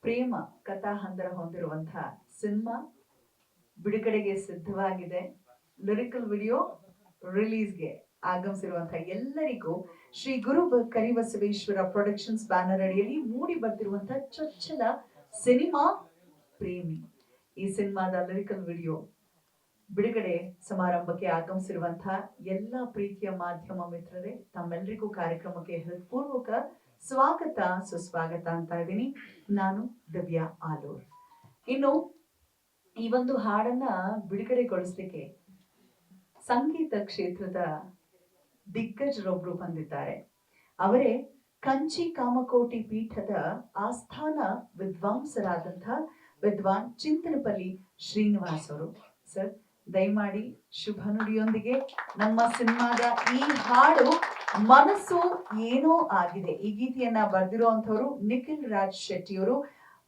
ಪ್ರೇಮ ಕಥಾಹಂದರ ಹೊಂದಿರುವಂತಹ ಸಿನಿಮಾ ಬಿಡುಗಡೆಗೆ ಸಿದ್ಧವಾಗಿದೆ. ಲಿರಿಕಲ್ ವಿಡಿಯೋ ರಿಲೀಸ್ಗೆ ಆಗಮಿಸಿರುವಂತಹ ಎಲ್ಲರಿಗೂ ಶ್ರೀ ಗುರು ಕರಿಬಸವೇಶ್ವರ ಪ್ರೊಡಕ್ಷನ್ಸ್ ಬ್ಯಾನರ್ ಅಡಿಯಲ್ಲಿ ಮೂಡಿ ಬರ್ತಿರುವಂತಹ ಚೊಚ್ಚಲ ಸಿನಿಮಾ ಪ್ರೇಮಿ. ಈ ಸಿನಿಮಾದ ಲಿರಿಕಲ್ ವಿಡಿಯೋ ಬಿಡುಗಡೆ ಸಮಾರಂಭಕ್ಕೆ ಆಗಮಿಸಿರುವಂತಹ ಎಲ್ಲ ಪ್ರೀತಿಯ ಮಾಧ್ಯಮ ಮಿತ್ರರೇ, ತಮ್ಮೆಲ್ಲರಿಗೂ ಕಾರ್ಯಕ್ರಮಕ್ಕೆ ಹೃತ್ಪೂರ್ವಕ ಸ್ವಾಗತ ಸುಸ್ವಾಗತ ಅಂತ ಇದ್ದೀನಿ. ನಾನು ದಿವ್ಯಾ ಆಲೂರ್. ಇನ್ನು ಈ ಒಂದು ಹಾಡನ್ನ ಬಿಡುಗಡೆಗೊಳಿಸ್ಲಿಕ್ಕೆ ಸಂಗೀತ ಕ್ಷೇತ್ರದ ದಿಗ್ಗಜರೊಬ್ರು ಬಂದಿದ್ದಾರೆ. ಅವರೇ ಕಂಚಿ ಕಾಮಕೋಟಿ ಪೀಠದ ಆಸ್ಥಾನ ವಿದ್ವಾಂಸರಾದಂತಹ ವಿದ್ವಾನ್ ಚಿಂತನಪಲ್ಲಿ ಶ್ರೀನಿವಾಸ್ ಅವರು. ಸರ್, ದಯಮಾಡಿ ಶುಭ ನುಡಿಯೊಂದಿಗೆ ನಮ್ಮ ಸಿನಿಮಾದ ಈ ಹಾಡು ಮನಸ್ಸು ಏನೋ ಆಗಿದೆ, ಈ ಗೀತೆಯನ್ನ ಬರೆದಿರುವಂತವರು ನಿಖಿಲ್ ರಾಜ್ ಶೆಟ್ಟಿಯವರು.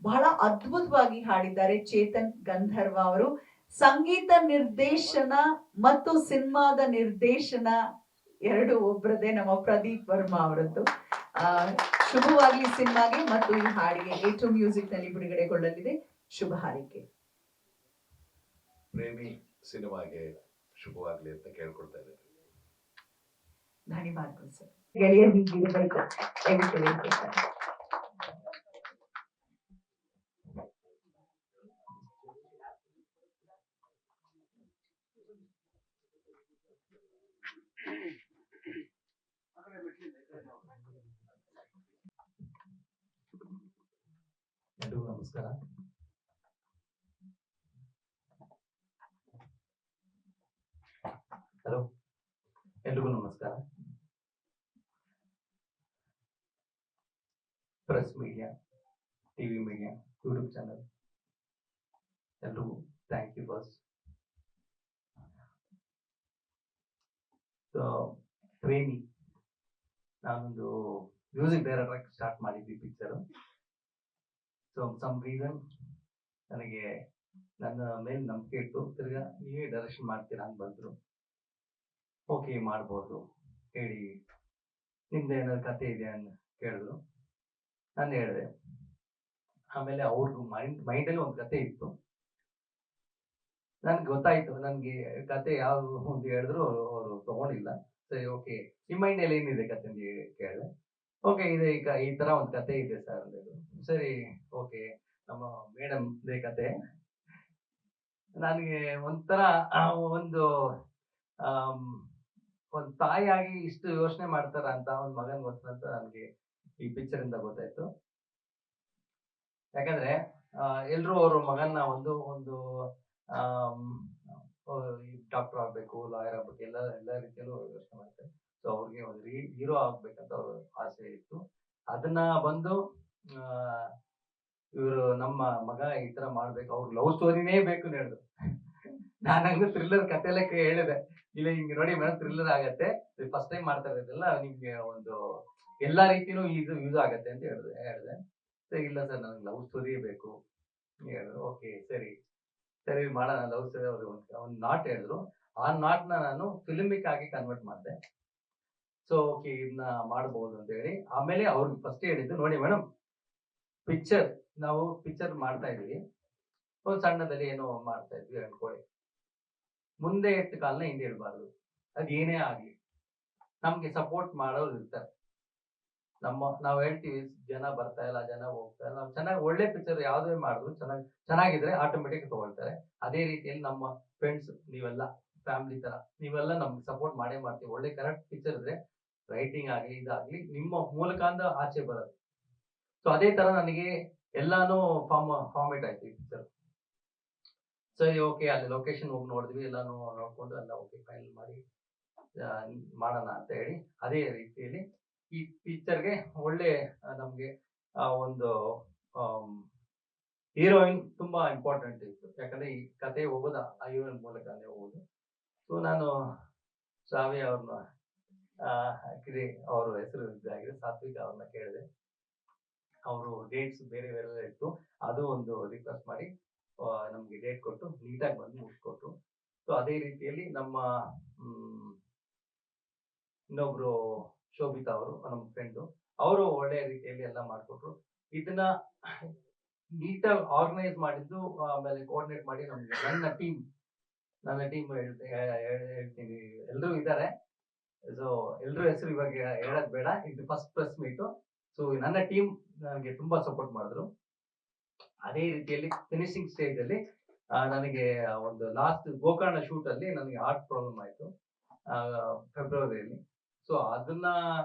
ಬಹಳ ಅದ್ಭುತವಾಗಿ ಹಾಡಿದ್ದಾರೆ. ಚೇತನ್ ಗಂಧರ್ವ ಅವರು ಸಂಗೀತ ನಿರ್ದೇಶನ ಮತ್ತು ಸಿನಿಮಾದ ನಿರ್ದೇಶನ ಎರಡು ಒಬ್ಬರದೇ, ನಮ್ಮ ಪ್ರದೀಪ್ ವರ್ಮಾ ಅವರದ್ದು. ಶುಭವಾಗಲಿ ಸಿನಿಮಾಗೆ ಮತ್ತು ಈ ಹಾಡಿಗೆ. A2 ಮ್ಯೂಸಿಕ್ ನಲ್ಲಿ ಬಿಡುಗಡೆಗೊಳ್ಳಲಿದೆ. ಶುಭ ಹಾರೈಕೆ. ಪ್ರೇಮಿ ಸಿನಿಮಾಗೆ ಶುಭವಾಗಲಿ ಅಂತ ಕೇಳ್ಕೊಳ್ತಾ ಇದ್ದೇನೆ. ಧನ್ಯವಾದಗಳು ಸರ್. ಗೆಳೆಯ ಹೀಗಿರಬೇಕು. ಎಲ್ರಿಗೂ ನಮಸ್ಕಾರ. ಹಲೋ, ಎಲ್ರಿಗೂ ನಮಸ್ಕಾರ. Press media, TV media, YouTube channel ಎಲ್ರಿಗೂ ಥ್ಯಾಂಕ್ ಯು ಫಸ್ಟ್. ಪ್ರೇಮಿ, ನಾನೊಂದು ಮ್ಯೂಸಿಕ್ ಡೈರೆಕ್ಟರ್ ಆಗಿ ಸ್ಟಾರ್ಟ್ ಮಾಡಿದ್ವಿ ಪಿಕ್ಚರು. ಸೊ ಸಮ್ ರೀಸನ್ ನನಗೆ ನನ್ನ ಮೇಲೆ ನಂಬಿಕೆ ಇಟ್ಟು ತಿರ್ಗಾ ನೀವೇ ಡೈರೆಕ್ಷನ್ ಮಾಡ್ತೀರಾ ಅಂತ ಬಂದರು. ಓಕೆ, ಮಾಡ್ಬೋದು ಹೇಳಿ, ನಿಮ್ದು ಏನಾದ್ರು ಕತೆ ಇದೆ ಅಂತ ಕೇಳಿದ್ರು. ನಾನು ಹೇಳಿದೆ. ಆಮೇಲೆ ಅವ್ರಿಗೂ ಮೈಂಡಲ್ಲಿ ಒಂದು ಕತೆ ಇತ್ತು. ನನ್ಗೆ ಗೊತ್ತಾಯ್ತು, ನನಗೆ ಕತೆ ಯಾವುದು ಅಂತ ಹೇಳಿದ್ರು ಅವರು ತಗೊಂಡಿಲ್ಲ. ಸರಿ, ಓಕೆ, ನಿಮ್ಮ ಮೈಂಡಲ್ಲಿ ಏನಿದೆ ಕತೆ ಅಂತ ಕೇಳಿದೆ. ಓಕೆ, ಇದೆ ಈ ತರ ಒಂದು ಕತೆ ಇದೆ ಸರ್ ಅಂದಿದ್ರು. ಸರಿ, ಓಕೆ, ನಮ್ಮ ಮೇಡಮ್ ದೇ ಕತೆ. ನನಗೆ ಒಂಥರ ಒಂದು ಒಂದು ತಾಯಿಯಾಗಿ ಇಷ್ಟು ಯೋಚನೆ ಮಾಡ್ತಾರ ಅಂತ ಒಂದು ಮಗನ್ ಗೊತ್ತಂತ ನನಗೆ ಈ ಪಿಕ್ಚರ್ ಇಂದ ಗೊತ್ತಾಯ್ತು. ಯಾಕಂದ್ರೆ ಎಲ್ರು ಅವ್ರ ಮಗನ್ನ ಒಂದು ಡಾಕ್ಟರ್ ಆಗ್ಬೇಕು, ಲಾಯರ್ ಆಗ್ಬೇಕು, ಎಲ್ಲ ರೀತಿಯಲ್ಲೂ ಯೋಚನೆ ಮಾಡ್ತಾರೆ. ಸೊ ಅವ್ರಿಗೆ ಒಂದು ಹೀರೋ ಆಗ್ಬೇಕಂತ ಅವ್ರ ಆಸೆ ಇತ್ತು. ಅದನ್ನ ಬಂದು ಇವರು ನಮ್ಮ ಮಗ ಈ ತರ ಮಾಡ್ಬೇಕು, ಅವ್ರ ಲವ್ ಸ್ಟೋರಿನೇ ಬೇಕು ಹೇಳಿದ್ರು. ನಾನು ಹಂಗ ಥ್ರಿಲ್ಲರ್ ಕತೆ ಹೇಳಿದೆ. ಇಲ್ಲ, ಹಿಂಗೆ ನೋಡಿ ಮೇಡಮ್, ಥ್ರಿಲ್ಲರ್ ಆಗತ್ತೆ, ಫಸ್ಟ್ ಟೈಮ್ ಮಾಡ್ತಾ ಇರೋದೆಲ್ಲ ನಿಮ್ಗೆ ಒಂದು ಎಲ್ಲಾ ರೀತಿನೂ ಯೂಸ್ ಆಗತ್ತೆ ಅಂತ ಹೇಳಿದೆ. ಸರಿ, ಇಲ್ಲ ಸರ್, ನನಗೆ ಲವ್ ಸ್ಟೋರಿಯೇ ಬೇಕು ಹೇಳಿದ್ರು. ಓಕೆ, ಸರಿ ಸರಿ ಮಾಡೋಣ ಲವ್ ಸ್ಟೋರಿ. ಅವರು ಒಂದು ನಾಟ್ ಹೇಳಿದ್ರು. ಆ ನಾಟ್ನ ನಾನು ಫಿಲ್ಮಿಕ್ ಆಗಿ ಕನ್ವರ್ಟ್ ಮಾಡಿದೆ. ಸೊ ಓಕೆ, ಇದನ್ನ ಮಾಡಬಹುದು ಅಂತ ಹೇಳಿ ಆಮೇಲೆ ಅವ್ರಿಗೆ ಫಸ್ಟ್ ಹೇಳಿದ್ದು, ನೋಡಿ ಮೇಡಮ್, ನಾವು ಪಿಕ್ಚರ್ ಮಾಡ್ತಾ ಇದೀವಿ, ಒಂದು ಸಣ್ಣದಲ್ಲಿ ಏನೋ ಮಾಡ್ತಾ ಇದ್ವಿ ಅನ್ಕೊಳ್ಳಿ, ಮುಂದೆ ಎತ್ತ ಕಾಲನ ಹಿಂದೆ ಇಡಬಾರ್ದು. ಅದೇನೇ ಆಗ್ಲಿ ನಮ್ಗೆ ಸಪೋರ್ಟ್ ಮಾಡೋರು ಇರ್ತಾರೆ. ನಾವು ಹೇಳ್ತೀವಿ, ಜನ ಬರ್ತಾ ಇಲ್ಲ, ಜನ ಹೋಗ್ತಾ ಇಲ್ಲ. ನಾವು ಚೆನ್ನಾಗಿ ಒಳ್ಳೆ ಪಿಕ್ಚರ್ ಯಾವ್ದೇ ಮಾಡಿದ್ರು ಚೆನ್ನಾಗಿದ್ರೆ ಆಟೋಮೆಟಿಕ್ ತಗೊಳ್ತಾರೆ. ಅದೇ ರೀತಿಯಲ್ಲಿ ನಮ್ಮ ಫ್ರೆಂಡ್ಸ್, ನೀವೆಲ್ಲ ಫ್ಯಾಮಿಲಿ ತರ ನೀವೆಲ್ಲ ನಮ್ಗೆ ಸಪೋರ್ಟ್ ಮಾಡೇ ಮಾಡ್ತೀವಿ. ಒಳ್ಳೆ ಕರೆಕ್ಟ್ ಪಿಕ್ಚರ್ ಇದ್ರೆ ರೈಟಿಂಗ್ ಆಗ್ಲಿ ಇದಾಗ್ಲಿ ನಿಮ್ಮ ಮೂಲಕ ಆಚೆ ಬರೋದು. ಸೊ ಅದೇ ತರ ನನಗೆ ಎಲ್ಲಾನು ಫಾರ್ಮೇಟ್ ಆಯ್ತು ಈ ಪಿಕ್ಚರ್. ಸರಿ, ಓಕೆ, ಅಲ್ಲಿ ಲೊಕೇಶನ್ ಹೋಗಿ ನೋಡಿದ್ವಿ, ಎಲ್ಲಾನು ನೋಡ್ಕೊಂಡು ಎಲ್ಲ ಓಕೆ ಫೈನಲ್ ಮಾಡಿ ಮಾಡೋಣ ಅಂತ ಹೇಳಿ ಅದೇ ರೀತಿಯಲ್ಲಿ ಈ ಪಿಕ್ಚರ್ಗೆ ಒಳ್ಳೆ ನಮ್ಗೆ ಒಂದು ಹೀರೋಯಿನ್ ತುಂಬಾ ಇಂಪಾರ್ಟೆಂಟ್ ಇತ್ತು. ಯಾಕಂದ್ರೆ ಈ ಕತೆ ಹೋಗೋದು ಆ ಹೀರೋಯಿನ್ ಮೂಲಕನೇ ಹೋಗೋದು. ಸೊ ನಾನು ಶ್ರಾವ್ಯ ಅವ್ರನ್ನ ಅವ್ರ ಹೆಸರು ಇದಾಗಿದೆ, ಸಾತ್ವಿಕ ಅವ್ರನ್ನ ಕೇಳಿದೆ. ಅವರು ಡೇಟ್ಸ್ ಬೇರೆ ಬೇರೆ ಇತ್ತು, ಅದು ಒಂದು ರಿಕ್ವೆಸ್ಟ್ ಮಾಡಿ ನಮ್ಗೆ ಡೇಟ್ ಕೊಟ್ಟು ನೀಟಾಗಿ ಬಂದು ಮುಗಿಸ್ಕೊಟ್ರು. ಸೊ ಅದೇ ರೀತಿಯಲ್ಲಿ ನಮ್ಮ ಇನ್ನೊಬ್ರು ಶೋಭಿತಾ ಅವರು, ನಮ್ಮ ಫ್ರೆಂಡು, ಅವರು ಒಳ್ಳೆ ರೀತಿಯಲ್ಲಿ ಎಲ್ಲ ಮಾಡ್ಕೊಟ್ರು. ಇದನ್ನ ನೀಟಾಗಿ ಆರ್ಗನೈಸ್ ಮಾಡಿದ್ದು, ಆಮೇಲೆ ಕೋಆರ್ಡಿನೇಟ್ ಮಾಡಿ ನಮ್ಗೆ ನನ್ನ ಟೀಮ್ ಹೇಳ್ತೀನಿ, ಎಲ್ಲರೂ ಇದ್ದಾರೆ. ಸೊ ಎಲ್ರ ಹೆಸರು ಇವಾಗ ಹೇಳೋದ್ ಬೇಡ, ಇದು ಫಸ್ಟ್ ಪ್ರೆಸ್ ಮೀಟು. ಸೊ ನನ್ನ ಟೀಮ್ ನನಗೆ ತುಂಬಾ ಸಪೋರ್ಟ್ ಮಾಡಿದ್ರು. ಅದೇ ರೀತಿಯಲ್ಲಿ ಫಿನಿಶಿಂಗ್ ಸ್ಟೇಜ್ ಅಲ್ಲಿ ನನಗೆ ಒಂದು ಲಾಸ್ಟ್ ಗೋಕರ್ಣ ಶೂಟ್ ಅಲ್ಲಿ ನನಗೆ ಹಾರ್ಟ್ ಪ್ರಾಬ್ಲಮ್ ಆಯ್ತು ಫೆಬ್ರವರಿಯಲ್ಲಿ. ಸೊ ಅದನ್ನ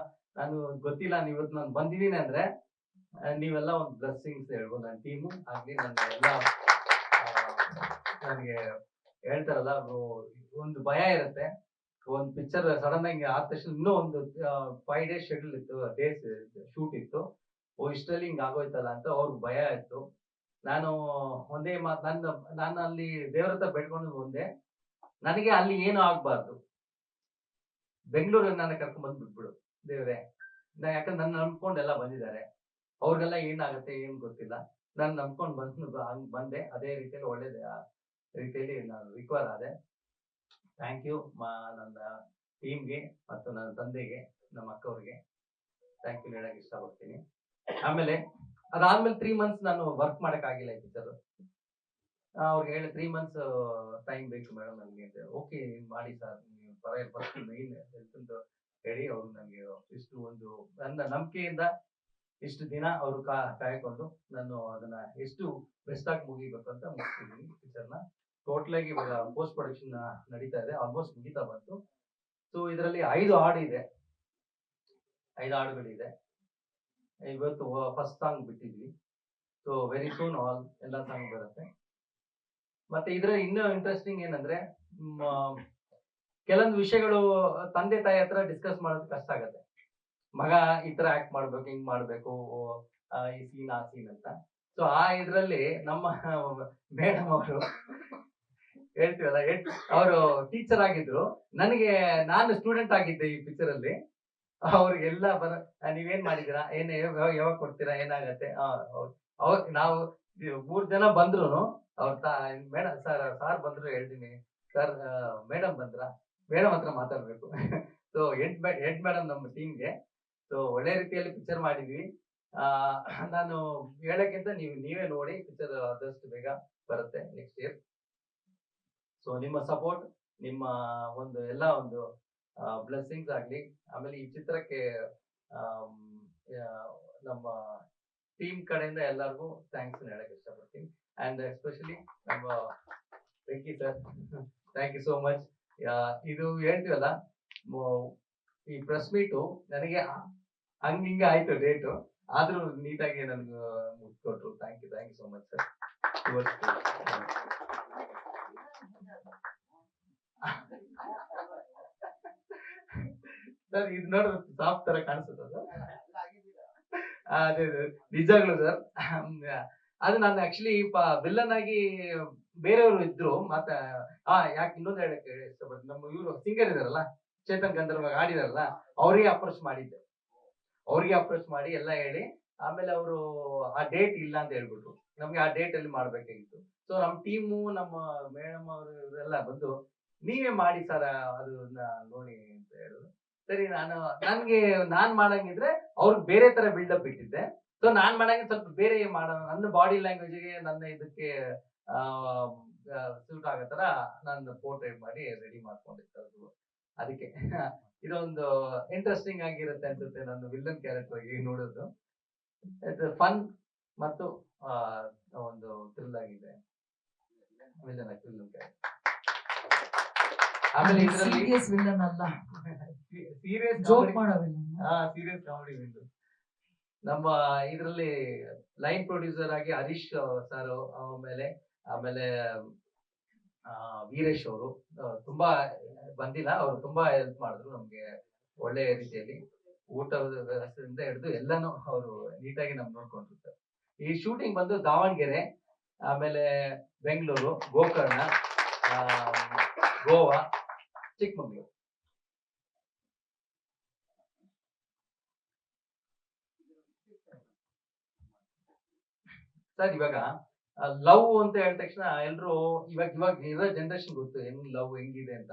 ನಾನು ಗೊತ್ತಿಲ್ಲ, ಇವತ್ತು ನಾನು ಬಂದಿದ್ದೀನಿ ಅಂದ್ರೆ ನೀವೆಲ್ಲ ಒಂದು ಬ್ಲೆಸ್ಸಿಂಗ್ಸ್ ಹೇಳ್ಬೋದು. ನನ್ನ ಟೀಮು ಆಗ್ಲಿ, ನನ್ನ ಎಲ್ಲ ನನಗೆ ಹೇಳ್ತಾರಲ್ಲ, ಒಂದು ಭಯ ಇರುತ್ತೆ. ಒಂದು ಪಿಕ್ಚರ್ ಸಡನ್ ಆಗಿ ಆದ ತಕ್ಷಣ ಇನ್ನೂ ಒಂದು 5 days ಶೆಡ್ಯೂಲ್ ಇತ್ತು, ಡೇಸ್ ಶೂಟ್ ಇತ್ತು. ಇಷ್ಟರಲ್ಲಿ ಹಿಂಗ್ ಆಗೋಯ್ತಲ್ಲ ಅಂತ ಅವ್ರಿಗೆ ಭಯ ಇತ್ತು. ನಾನು ಒಂದೇ ಮಾತು, ನಾನು ಅಲ್ಲಿ ದೇವ್ರ ಹತ್ರ ಬೇಡ್ಕೊಂಡು ಒಂದೇ, ನನಗೆ ಅಲ್ಲಿ ಏನು ಆಗ್ಬಾರ್ದು, ಬೆಂಗಳೂರಲ್ಲಿ ನನ್ನ ಕರ್ಕೊಂಡ್ ಬಂದು ಬಿಟ್ಬಿಡು ದೇವ್ರೆ. ಯಾಕಂದ್ರೆ ನನ್ನ ನಂಬ್ಕೊಂಡು ಎಲ್ಲ ಬಂದಿದ್ದಾರೆ, ಅವ್ರಿಗೆಲ್ಲ ಏನಾಗುತ್ತೆ ಏನು ಗೊತ್ತಿಲ್ಲ. ನಾನು ನಂಬ್ಕೊಂಡು ಹಂಗ್ ಬಂದೆ. ಅದೇ ರೀತಿಯಲ್ಲಿ ಒಳ್ಳೆ ರೀತಿಯಲ್ಲಿ ನಾನು ರಿಕವರ್ ಆದೆ. ಥ್ಯಾಂಕ್ ಯು ನನ್ನ ಟೀಮ್ಗೆ ಮತ್ತು ನನ್ನ ತಂದೆಗೆ, ನಮ್ಮ ಅಕ್ಕವ್ರಿಗೆ ಥ್ಯಾಂಕ್ ಯು ಹೇಳಕ್ ಇಷ್ಟಪಡ್ತೀನಿ. ಆಮೇಲೆ ಅದಾದ್ಮೇಲೆ 3 months ನಾನು ವರ್ಕ್ ಮಾಡಕ್ ಆಗಿಲ್ಲ ಈ ಪಿಕ್ಚರ್. ಅವ್ರಿಗೆ ಹೇಳಿ 3 months ಟೈಮ್ ಬೇಕು ಮೇಡಮ್ ನನಗೆ ಅಂತ. ಓಕೆ ಮಾಡಿ ಸರ್, ನೀವು ಫಸ್ಟ್ ಮೈನ್ ಹೆಲ್ತ್ ಅಂತ ಹೇಳಿ ಅವ್ರು ನನಗೆ ಇಷ್ಟು ಒಂದು ನನ್ನ ನಂಬಿಕೆಯಿಂದ ಇಷ್ಟು ದಿನ ಅವರು ಕಾಯ್ಕೊಂಡು ನಾನು ಅದನ್ನ ಎಷ್ಟು ಬೆಸ್ಟ್ ಆಗಿ ಮುಗಿಬೇಕು ಅಂತ ಮುಗಿಸಿದ್ದೀನಿ ಪಿಕ್ಚರ್ನ. ಟೋಟಲ್ ಆಗಿ ಇವಾಗ ಪೋಸ್ಟ್ ಪ್ರೊಡಕ್ಷನ್ ನಡೀತಾ ಇದೆ, ಆಲ್ಮೋಸ್ಟ್ ಮುಗಿತಾ ಬಂತು. ಸೊ ಇದರಲ್ಲಿ 5 ಹಾಡಿದೆ, 5 ಹಾಡುಗಳಿದೆ. ಇವತ್ತು ಫಸ್ಟ್ ಸಾಂಗ್ ಬಿಟ್ಟಿದ್ವಿ. ಸೊ ವೆರಿ ಸೂನ್ ಎಲ್ಲ ಸಾಂಗ್ ಬರುತ್ತೆ. ಮತ್ತೆ ಇದ್ರಲ್ಲಿ ಇನ್ನೂ ಇಂಟ್ರೆಸ್ಟಿಂಗ್ ಏನಂದ್ರೆ, ಕೆಲವೊಂದು ವಿಷಯಗಳು ತಂದೆ ತಾಯಿ ಹತ್ರ ಡಿಸ್ಕಸ್ ಮಾಡೋದು ಕಷ್ಟ ಆಗತ್ತೆ. ಮಗ ಈ ತರ ಆಕ್ಟ್ ಮಾಡ್ಬೇಕು, ಹಿಂಗ್ ಮಾಡ್ಬೇಕು, ಈ ಸೀನ್ ಆ ಸೀನ್ ಅಂತ. ಸೊ ಆ ಇದ್ರಲ್ಲಿ ನಮ್ಮ ಮೇಡಮ್ ಅವರು ಹೇಳ್ತೀವಲ್ಲ, ಅವರು ಟೀಚರ್ ಆಗಿದ್ರು, ನನಗೆ ನಾನು ಸ್ಟೂಡೆಂಟ್ ಆಗಿದ್ದೆ ಈ ಪಿಕ್ಚರ್ ಅಲ್ಲಿ. ಅವ್ರಿಗೆಲ್ಲ ನೀವೇನ್ ಮಾಡಿದೀರಾ, ಯಾವಾಗ ಕೊಡ್ತೀರಾ, ಏನಾಗತ್ತೆ, ನಾವು 3 ಜನ ಬಂದ್ರು ಮೇಡಮ್ ಸಾರ್ ಬಂದ್ರು ಹೇಳ್ತೀನಿ ಸರ್, ಮೇಡಮ್ ಮೇಡಮ್ ಹತ್ರ ಮಾತಾಡ್ಬೇಕು. ಸೊ ಹೆಡ್ ಮೇಡಮ್ ನಮ್ಮ ಟೀಮ್ಗೆ. ಸೊ ಒಳ್ಳೆ ರೀತಿಯಲ್ಲಿ ಪಿಕ್ಚರ್ ಮಾಡಿದ್ವಿ. ನಾನು ಹೇಳಕ್ಕಿಂತ ನೀವೇ ನೋಡಿ, ಪಿಕ್ಚರ್ ಆದಷ್ಟು ಬೇಗ ಬರುತ್ತೆ ನೆಕ್ಸ್ಟ್ ಇಯರ್. ಸೊ ನಿಮ್ಮ ಸಪೋರ್ಟ್, ನಿಮ್ಮ ಒಂದು ಎಲ್ಲ ಒಂದು ಬ್ಲೆಸ್ಸಿಂಗ್ಸ್ ಆಗ್ಲಿ. ಆಮೇಲೆ ಈ ಚಿತ್ರಕ್ಕೆ ನಮ್ಮ ಟೀಮ್ ಕಡೆಯಿಂದ ಎಲ್ಲರಿಗೂ ಥ್ಯಾಂಕ್ಸ್ ಹೇಳಕ್ ಇಷ್ಟಪಡ್ತೀನಿ. ಅಂಡ್ ಎಸ್ಪೆಷಲಿ ನಮ್ಮ Venki sir, thank you so much. ಇದು ಹೇಳ್ತೀವಲ್ಲ, ಈ ಪ್ರೆಸ್ ಮೀಟು ನನಗೆ ಹಿಂಗೆ ಆಯ್ತು ಡೇಟು, ಆದ್ರೂ ನೀಟಾಗಿ ನನ್ಗೆ ಮುಗಿಸ್ಕೊಟ್ರು. Thank you so much sir. Sir ಇದು ನೋಡ್ರಿ ಸಾಫ್ಟ್ ತರ ಕಾಣಿಸುತ್ತೆ. ಅದೇ ನಿಜಾಗ್ಲು ಸರ್, ಅದು ನಾನು ಆಕ್ಚುಲಿ ವಿಲ್ಲನ್ ಆಗಿ ಬೇರೆಯವರು ಇದ್ರು. ಮತ್ತೆ ಯಾಕೆ ಇನ್ನೊಂದು ಹೇಳಕ್ಕೆ ಇಷ್ಟಪಡ್ತೀನಿ, ನಮ್ಮ ಇವರು ಸಿಂಗರ್ ಇದಾರಲ್ಲ, ಚೇತನ್ ಗಂಧರ್ವ ಆಡಿದಾರಲ್ಲ, ಅವ್ರಿಗೆ ಅಪ್ರೋಚ್ ಮಾಡಿ ಎಲ್ಲ ಹೇಳಿ, ಆಮೇಲೆ ಅವರು ಆ ಡೇಟ್ ಇಲ್ಲ ಅಂತ ಹೇಳ್ಬಿಟ್ರು. ನಮ್ಗೆ ಆ ಡೇಟ್ ಅಲ್ಲಿ ಮಾಡ್ಬೇಕಾಗಿತ್ತು. ಸೊ ನಮ್ಮ ಟೀಮು, ನಮ್ಮ ಮೇಡಮ್ ಅವರು ಇವರೆಲ್ಲ ಬಂದು ನೀವೇ ಮಾಡಿ ಸರ್ ಅದನ್ನ ನೋಡಿ ಅಂತ ಹೇಳಿದ್ರು. ಸರಿ, ನಾನ್ ಮಾಡಂಗಿದ್ರೆ ಅವ್ರಿಗೆ ಬೇರೆ ತರ ಬಿಲ್ಡಪ್ ಇಟ್ಟಿದ್ದೆ. ಸೊ ನಾನ್ ಮಾಡಂಗಿದ್ರೆ ಸ್ವಲ್ಪ ಬೇರೆ ಮಾಡೋಣ, ನನ್ನ ಬಾಡಿ ಲ್ಯಾಂಗ್ವೇಜ್ಗೆ, ನನ್ನ ಇದಕ್ಕೆ ಸೂಟ್ ಆಗೋ ತರ ನಾನು ಪೋರ್ಟ್ರೇಟ್ ಮಾಡಿ ರೆಡಿ ಮಾಡ್ಕೊಂಡಿರ್ತಾರೆ. ಅದಕ್ಕೆ ಇದೊಂದು ಇಂಟ್ರೆಸ್ಟಿಂಗ್ ಆಗಿರುತ್ತೆ ಅನ್ಸುತ್ತೆ, ನನ್ನ ವಿಲ್ಲನ್ ಕ್ಯಾರೆಕ್ಟರ್ ಆಗಿ ನೋಡೋದು. ಫನ್ ಮತ್ತು ಒಂದು ಥ್ರಿಲ್ ಆಗಿದೆ ವಿಲ್ಲನ್ ಕ್ಯಾರೆಕ್ಟರ್. ಆಮೇಲೆ ಇದರಲ್ಲಿ ಸೀರಿಯಸ್ ವಿಲ್ಲನ್ ಅಲ್ಲ, ಸೀರಿಯಸ್ ಜೋಕ್ ಮಾಡೋ ವಿಲ್ಲನ್. Serious comedy villain. ನಮ್ಮ ಇದರಲ್ಲಿ ಲೈನ್ ಪ್ರೊಡ್ಯೂಸರ್ ಆಗಿ ಹರೀಶ್ ಸರ್, ಆಮೇಲೆ ವೀರೇಶ್ ಅವರು ತುಂಬಾ ಬಂದಿಲ್ಲ, ಅವರು ತುಂಬಾ ಹೆಲ್ಪ್ ಮಾಡಿದ್ರು ನಮ್ಗೆ ಒಳ್ಳೆ ರೀತಿಯಲ್ಲಿ. ಊಟದ ವ್ಯವಸ್ಥೆಯಿಂದ ಹಿಡಿದು ಎಲ್ಲಾನು ಅವರು ನೀಟಾಗಿ ನಮ್ಗೆ ನೋಡ್ಕೊಂಡಿರ್ತಾರೆ. ಈ ಶೂಟಿಂಗ್ ಬಂದು ದಾವಣಗೆರೆ, ಆಮೇಲೆ ಬೆಂಗಳೂರು, ಗೋಕರ್ಣ, ಗೋವಾ, ಚಿಕ್ಕಮಂಗ್ಳೂರು. ಸರ್ ಇವಾಗ ಲವ್ ಅಂತ ಹೇಳಿದ ತಕ್ಷಣ ಎಲ್ರು ಇವಾಗ ಇರೋ ಜನರೇಷನ್ ಗೊತ್ತು ಲವ್ ಹೆಂಗಿದೆ ಅಂತ.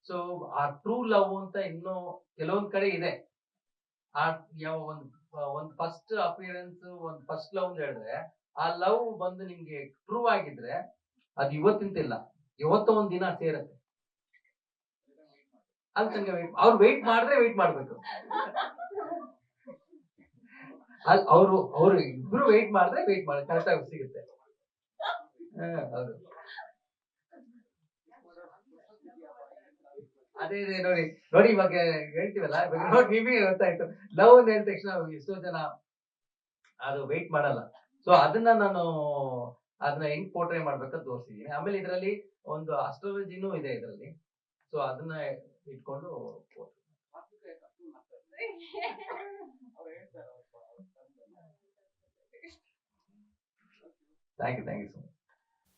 ಸೊ ಆ ಟ್ರೂ ಲವ್ ಅಂತ ಇನ್ನೂ ಕೆಲವೊಂದ್ ಕಡೆ ಇದೆ. ಆ ಯಾವ ಒಂದು ಫಸ್ಟ್ ಅಪಿಯರೆನ್ಸ್, ಒಂದು ಫಸ್ಟ್ ಲವ್ ಅಂತ ಹೇಳಿದ್ರೆ ಆ ಲವ್ ಬಂದು ನಿಮ್ಗೆ ಪ್ರೂವ್ ಆಗಿದ್ರೆ ಅದು ಇವತ್ತಿಂತಿಲ್ಲ, ಇವತ್ತೋ ಒಂದ್ ದಿನ ಸೇರತ್ತೆ. ಅಲ್ಲಿ ತನಕ ಅವ್ರು ವೆಯ್ಟ್ ಮಾಡಿದ್ರೆ ವೆಯ್ಟ್ ಮಾಡ್ಬೇಕು. ಅವ್ರು ಇಬ್ರು ವೆಯ್ಟ್ ಮಾಡಿದ್ರೆ ವೆಯ್ಟ್ ಮಾಡಿ ಕರೆಕ್ಟ್ ಆಗಿ ಸಿಗುತ್ತೆ. ಹೌದು, ಅದೇ ನೋಡಿ ನೋಡಿ ಇವಾಗ ಹೇಳ್ತೀವಲ್ಲ, ಇವಾಗ ನೋಡಿ ನಿಮಗೆ ಗೊತ್ತಾಯ್ತು ಲವ್ ಅಂತ ಹೇಳಿದ ತಕ್ಷಣ ಎಷ್ಟೋ ಜನ ಅದು ವೆಯ್ಟ್ ಮಾಡಲ್ಲ. ಸೊ ಅದನ್ನ ಹೆಂಗ್ ಪೋರ್ಟ್ರೇ ಮಾಡ್ಬೇಕಂತ ತೋರಿಸಿದೀನಿ. ಆಮೇಲೆ ಇದರಲ್ಲಿ ಒಂದು ಅಸ್ಟ್ರಾಲಜಿನೂ ಇದೆ ಇದರಲ್ಲಿ. ಸೊ ಅದನ್ನ ಇಟ್ಕೊಂಡು ಥ್ಯಾಂಕ್ ಯು ಸೊ ಮಚ್.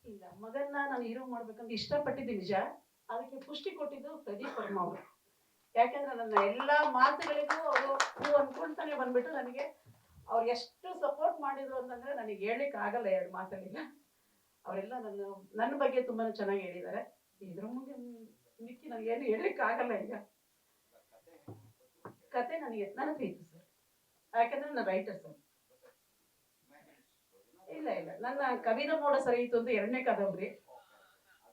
ಇಲ್ಲ, ಮಗನ್ನ ನಾನು ಹೀರೋ ಮಾಡ್ಬೇಕಂತ ಇಷ್ಟಪಟ್ಟಿದ್ದು ನಿಜ. ಅದಕ್ಕೆ ಪುಷ್ಟಿ ಕೊಟ್ಟಿದ್ದು ಪ್ರದೀಪ್ ವರ್ಮ ಅವರು. ಯಾಕಂದ್ರೆ ನನ್ನ ಎಲ್ಲಾ ಮಾತುಗಳಿಗೂ ಅವರು ಹೂ ಅನ್ಕೊಂತಾನೆ ಬಂದ್ಬಿಟ್ಟು ನನಗೆ ಅವ್ರು ಎಷ್ಟು ಸಪೋರ್ಟ್ ಮಾಡಿದ್ರು ಅಂತಂದ್ರೆ ನನಗೆ ಹೇಳಲಿಕ್ಕೆ ಆಗಲ್ಲ ಎರಡು ಮಾತಲ್ಲಿಲ್ಲ. ಅವರೆಲ್ಲ ನನ್ನ ಬಗ್ಗೆ ತುಂಬಾ ಚೆನ್ನಾಗಿ ಹೇಳಿದ್ದಾರೆ. ಇದ್ರ ಮುಂದೆ ಮಿಕ್ಕಿ ನನಗೆ ಏನು ಹೇಳಲಿಕ್ಕೆ ಆಗಲ್ಲ. ಈಗ ಕತೆ ನನಗೆ ನನ್ನ ಹತ್ರ ಇತ್ತು ಸರ್, ಯಾಕಂದ್ರೆ ನನ್ನ ರೈಟರ್ ಸರ್. ಇಲ್ಲ ನನ್ನ ಕವಿದ ಮೋಡ ಸರಿಯಿತು ಅಂತ 2ನೇ ಕಾದಂಬರಿ.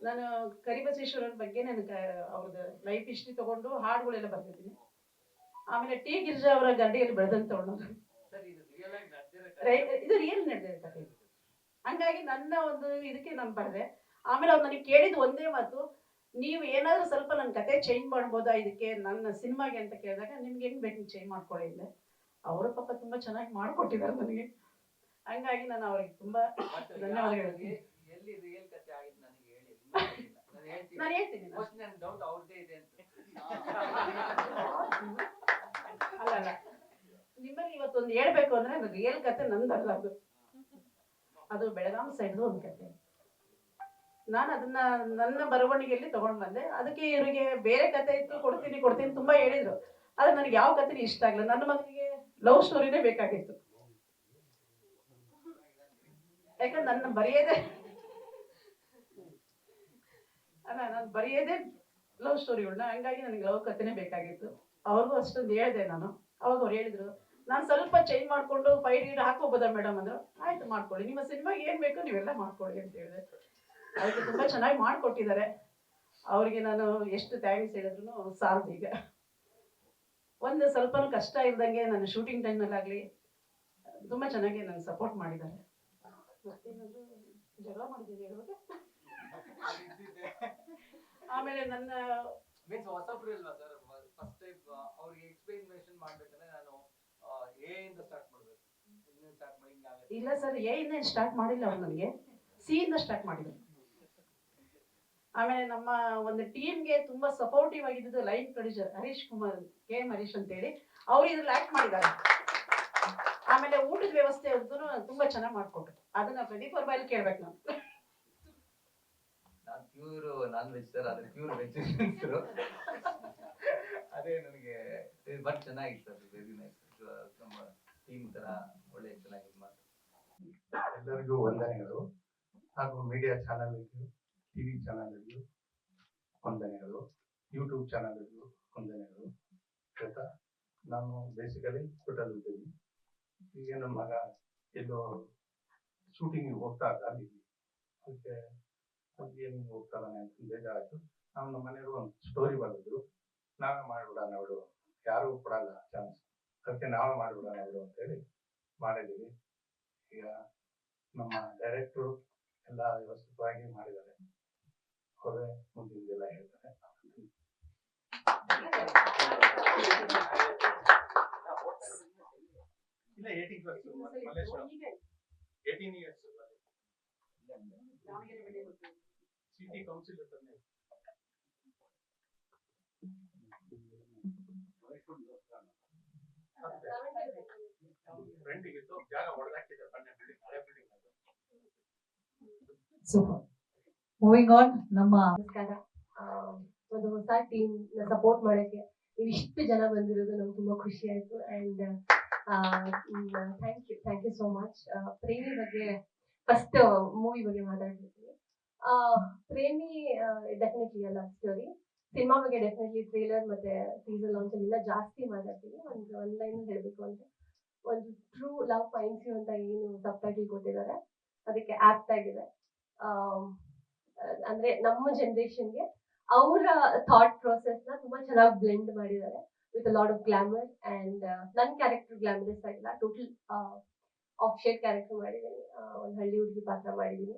ನಾನು ಕರಿಬಸವೇಶ್ವರನ ಬಗ್ಗೆ ಅವ್ರದ್ದು ಲೈಫ್ ಹಿಸ್ಟ್ರಿ ತಗೊಂಡು ಹಾಡುಗಳೆಲ್ಲ ಬರ್ತಿದ್ದೀನಿ. ಆಮೇಲೆ ಟಿ ಗಿರಿಜಾ ಅವರ ಗಡ್ಡೆಯಲ್ಲಿ ಬೆಳೆದಂತ ತಗೊಂಡು ಇದು ರಿಯಲ್ ನಡೆದಿದೆ ಕತೆ. ಹಂಗಾಗಿ ನನ್ನ ಒಂದು ಇದಕ್ಕೆ ನಾನು ಬರೆದೆ. ಆಮೇಲೆ ಅವ್ರು ನನಗೆ ಕೇಳಿದ್ದು ಒಂದೇ ಮಾತು, ನೀವು ಏನಾದರೂ ಸ್ವಲ್ಪ ನನ್ನ ಕತೆ ಚೇಂಜ್ ಮಾಡ್ಬೋದಾ ಇದಕ್ಕೆ ನನ್ನ ಸಿನಿಮಾಗೆ ಅಂತ ಕೇಳಿದಾಗ, ನಿಮ್ಗೆ ಹೆಂಗ್ ಬೇಕು ಚೇಂಜ್ ಮಾಡ್ಕೊಳ್ಳಿ ಅಂದೆ. ಅವರು ಪಾಪ ತುಂಬಾ ಚೆನ್ನಾಗಿ ಮಾಡಿಕೊಟ್ಟಿದ್ದಾರೆ ನನಗೆ. ಹಂಗಾಗಿ ನಾನು ಅವ್ರಿಗೆ ತುಂಬಾ ಧನ್ಯವಾದಗಳು. ಎಲ್ಲಿ ರಿಯಲ್ ಕತೆ ಆಗಿದ್ದು ನನಗೆ ಹೇಳಿ. ನಾನು ಹೇಳ್ತೀನಿ. ಡೌಟ್ ಅವ್ರದ್ದೇ ಇದೆ ಅಂತ. ಅಲ್ಲ, ನಿಮ್ಮಲ್ಲಿ ಇವತ್ತೊಂದು ಹೇಳ್ಬೇಕು ಅಂದ್ರೆ ರಿಯಲ್ ಕತೆ ನಂದಲ್ಲ, ಅದು ಬೆಳಗಾಂ ಸೈಡ್ದು ಒಂದು ಕತೆ. ನಾನು ಅದನ್ನ ನನ್ನ ಬರವಣಿಗೆಯಲ್ಲಿ ತಗೊಂಡ್ ಬಂದೆ. ಅದಕ್ಕೆ ಇವರಿಗೆ ಬೇರೆ ಕತೆ ಇತ್ತು, ಕೊಡ್ತೀನಿ ತುಂಬಾ ಹೇಳಿದ್ರು. ಆದ್ರೆ ನನಗೆ ಯಾವ ಕತೆ ಇಷ್ಟ ಆಗಲ್ಲ. ನನ್ನ ಮಗನಿಗೆ ಲವ್ ಸ್ಟೋರಿನೇ ಬೇಕಾಗಿತ್ತು. ಯಾಕಂದ್ರೆ ನಾನು ಬರೆಯೋದೇ ಲವ್ ಸ್ಟೋರಿಗಳನ್ನ. ಹಂಗಾಗಿ ನನಗೆ ಲವ್ ಕತೆನೇ ಬೇಕಾಗಿತ್ತು. ಅವ್ರಿಗೂ ಅಷ್ಟೊಂದು ಹೇಳಿದೆ ನಾನು. ಅವಾಗ ಅವ್ರು ಹೇಳಿದ್ರು, ನಾನು ಸ್ವಲ್ಪ ಚೇಂಜ್ ಮಾಡ್ಕೊಂಡು ಫೈಟ್ ಗೀಟ್ ಹಾಕೋಬೋದಾ ಮೇಡಮ್ ಅಂದ್ರು. ಆಯ್ತು ಮಾಡ್ಕೊಳ್ಳಿ, ನಿಮ್ಮ ಸಿನಿಮಾಗೆ ಏನ್ ಬೇಕೋ ನೀವೆಲ್ಲ ಮಾಡ್ಕೊಳ್ಳಿ ಅಂತ ಹೇಳಿದೆ. ಅದಕ್ಕೆ ತುಂಬಾ ಚೆನ್ನಾಗಿ ಮಾಡಿಕೊಟ್ಟಿದ್ದಾರೆ. ಅವ್ರಿಗೆ ನಾನು ಎಷ್ಟು ಥ್ಯಾಂಕ್ಸ್ ಹೇಳಿದ್ರು ಸಾಲದು. ಈಗ ಒಂದು ಸ್ವಲ್ಪನೂ ಕಷ್ಟ ಇಲ್ದಂಗೆ ನನ್ನ ಶೂಟಿಂಗ್ ಟೈಮ್ನಲ್ಲಾಗಲಿ ತುಂಬಾ ಚೆನ್ನಾಗಿ ನನಗೆ ಸಪೋರ್ಟ್ ಮಾಡಿದ್ದಾರೆ. ಮತ್ತೇನಾದ್ರು ಜಗಳ ಮಾಡಿದ್ದೀನಿ ಹೇಳುವಾಗ. ಆಮೇಲೆ ನನ್ನ ಹೊಸಬ್ರು ಇಲ್ವಾ ಸರ್, ಫಸ್ಟ್ ಟೈಮ್ ಅವ್ರಿಗೆ ಎಕ್ಸ್ಪ್ಲನೇಷನ್ ಮಾಡ್ಬೇಕಂದ್ರೆ ನಾನು ಎ ಇಂದ ಸ್ಟಾರ್ಟ್ ಮಾಡ್ಬೇಕು, ಸ್ಟಾರ್ಟ್ ಮಾಡಿ ಹಿಂಗಾಗುತ್ತೆ. ಇಲ್ಲ ಸರ್, ಎ ಇಂದ ಸ್ಟಾರ್ಟ್ ಮಾಡಿಲ್ಲ ಅವ್ರು, ನನಗೆ ಸಿ ಇಂದ ಸ್ಟಾರ್ಟ್ ಮಾಡಿದ್ರು. ಆಮೇಲೆ ನಮ್ಮ ಒಂದು ಟೀಮ್ಗೆ ತುಂಬಾ ಸಪೋರ್ಟಿವ್ ಆಗಿದ್ದು line producer Harish Kumar, KM Harish ಅಂತ ಹೇಳಿ, ಅವ್ರು ಇದ್ರಲ್ಲಿ ಆಕ್ಟ್ ಮಾಡಿದ್ದಾರೆ. ಆಮೇಲೆ ಊಟದ ವ್ಯವಸ್ಥೆ ಅವ್ರದ್ದು ತುಂಬಾ ಚೆನ್ನಾಗಿ ಮಾಡ್ಕೊಟ್ರು. ಅದನ್ನ ಪ್ರದೀಪ್ ಅವ್ರ ಬಾಯಲ್ಲಿ ಕೇಳ್ಬೇಕು ನಾನು. ಪ್ಯೂರ್ ನಾನ್ ವೆಜ್ ಸರ್, ಅದ್ರ ಪ್ಯೂರ್ ವೆಜಿಟೇರಿಯನ್ಸ್. ಅದೇ ನನಗೆ ಬಟ್ ಚೆನ್ನಾಗಿತ್ತು ಸರ್, ವೆರಿ ನೈಸ್. ನಮ್ಮ ಟೀಮ್ ತರ ಒಳ್ಳೆ ಚೆನ್ನಾಗಿ ಎಲ್ಲರಿಗೂ ವಂದನೆಗಳು. ಹಾಗೂ ಮೀಡಿಯಾ ಚಾನಲ್ಗೂ, ಟಿವಿ ಚಾನಲ್ಗೂ ವಂದನೆಗಳು, ಯೂಟ್ಯೂಬ್ ಚಾನಲ್ಗೂ ವಂದನೆಗಳು. ಆಯ್ತಾ, ನಾನು ಬೇಸಿಕಲಿ ಹೋಟೆಲ್ ಇದ್ದೀನಿ. ಈಗ ನಮ್ಮ ಮಗ ಎಲ್ಲೋ ಶೂಟಿಂಗಿಗೆ ಹೋಗ್ತಾ ಅಲ್ಲಿ ಅದಕ್ಕೆ ಏನು ಹೋಗ್ತಾನೆ ಅಂತ ಬೇಜಾರಾಯ್ತು. ನಾವು ನಮ್ಮ ಮನೆಯವರು ಒಂದು ಸ್ಟೋರಿ ಬರೆದಿದ್ರು, ನಾವೇ ಮಾಡಿಬಿಡೋಣ ಬಿಡು, ಯಾರೂ ಕೊಡಲ್ಲ ಚಾನ್ಸ್, ಅದಕ್ಕೆ ನಾವೇ ಮಾಡಿಬಿಡೋಣ ಬಿಡು ಅಂತೇಳಿ ಮಾಡಿದ್ದೀವಿ. ಈಗ ನಮ್ಮ ಡೈರೆಕ್ಟ್ರು ಎಲ್ಲ ವ್ಯವಸ್ಥಿತವಾಗಿ ಮಾಡಿದ್ದಾರೆ. ಅವರೇ ಮುಂದಿನದೆಲ್ಲ ಹೇಳ್ತಾರೆ. ಇಲ್ಲ 18 years ಸಿಟಿ ಕೌನ್ಸಿಲ್ ಇರ್ತಾನೆ. ಫ್ರೆಂಡ್ ಇತ್ತು ಜಾಗ ಹೊಡೆದಾಕಿದೆ, ಹಳೆ ಬಿಲ್ಡಿಂಗ್. ಸೂಪರ್. Moving on. ನಮ್ಮ ನಮಸ್ಕಾರ. ಒಂದು ಹೊಸ ಟೀಮ್ ಸಪೋರ್ಟ್ ಮಾಡಕ್ಕೆ ನೀವು ಇಷ್ಟು ಜನ ಬಂದಿರೋದು ನಮ್ಗೆ ತುಂಬಾ ಖುಷಿ ಆಯ್ತು. And thank you so much. Premi ಬಗ್ಗೆ ಫಸ್ಟ್ ಮೂವಿ ಬಗ್ಗೆ ಮಾತಾಡ್ತಿದ್ದೀನಿ. ಪ್ರೇಮಿ ಡೆಫಿನೆಟ್ಲಿ ಅಲ್ಲ ಸ್ಟೋರಿ. ಸಿನಿಮಾ ಬಗ್ಗೆ ಡೆಫಿನೆಟ್ಲಿ ಟ್ರೇಲರ್ ಮತ್ತೆ ಟೀಸರ್ ಲಾಂಚ್ ಅಲ್ಲಿ ಜಾಸ್ತಿ ಮಾತಾಡ್ತೀನಿ. ಒಂದು ಲೈನ್ ಹೇಳ್ಬೇಕು ಅಂದ್ರೆ, ಒಂದು ಟ್ರೂ ಲವ್ ಫೈನ್ಸ್ ಯು ಅಂತ ಏನು ಸಬ್ ಟೈಟಲ್ ಕೊಟ್ಟಿದ್ದಾರೆ ಅದಕ್ಕೆ ಆಪ್ಟ್ ಆಗಿದೆ. ಆಮ್, ಅಂದ್ರೆ ನಮ್ಮ ಜನರೇಷನ್ಗೆ ಅವರ ಥಾಟ್ ಪ್ರೊಸೆಸ್ನ ತುಂಬಾ ಚೆನ್ನಾಗಿ ಬ್ಲೆಂಡ್ ಮಾಡಿದ್ದಾರೆ with lot of glamour. And ನನ್ನ ಕ್ಯಾರೆಕ್ಟರ್ ಗ್ಲಾಮರಸ್ ಆಗಿಲ್ಲ, ಟೋಟಲ್ ಆಫ್ ಶೇಡ್ ಕ್ಯಾರೆಕ್ಟರ್ ಮಾಡಿದ್ದೀನಿ. ಒಂದು ಹಳ್ಳಿ ಹುಡುಗಿ ಪಾತ್ರ ಮಾಡಿದ್ದೀನಿ.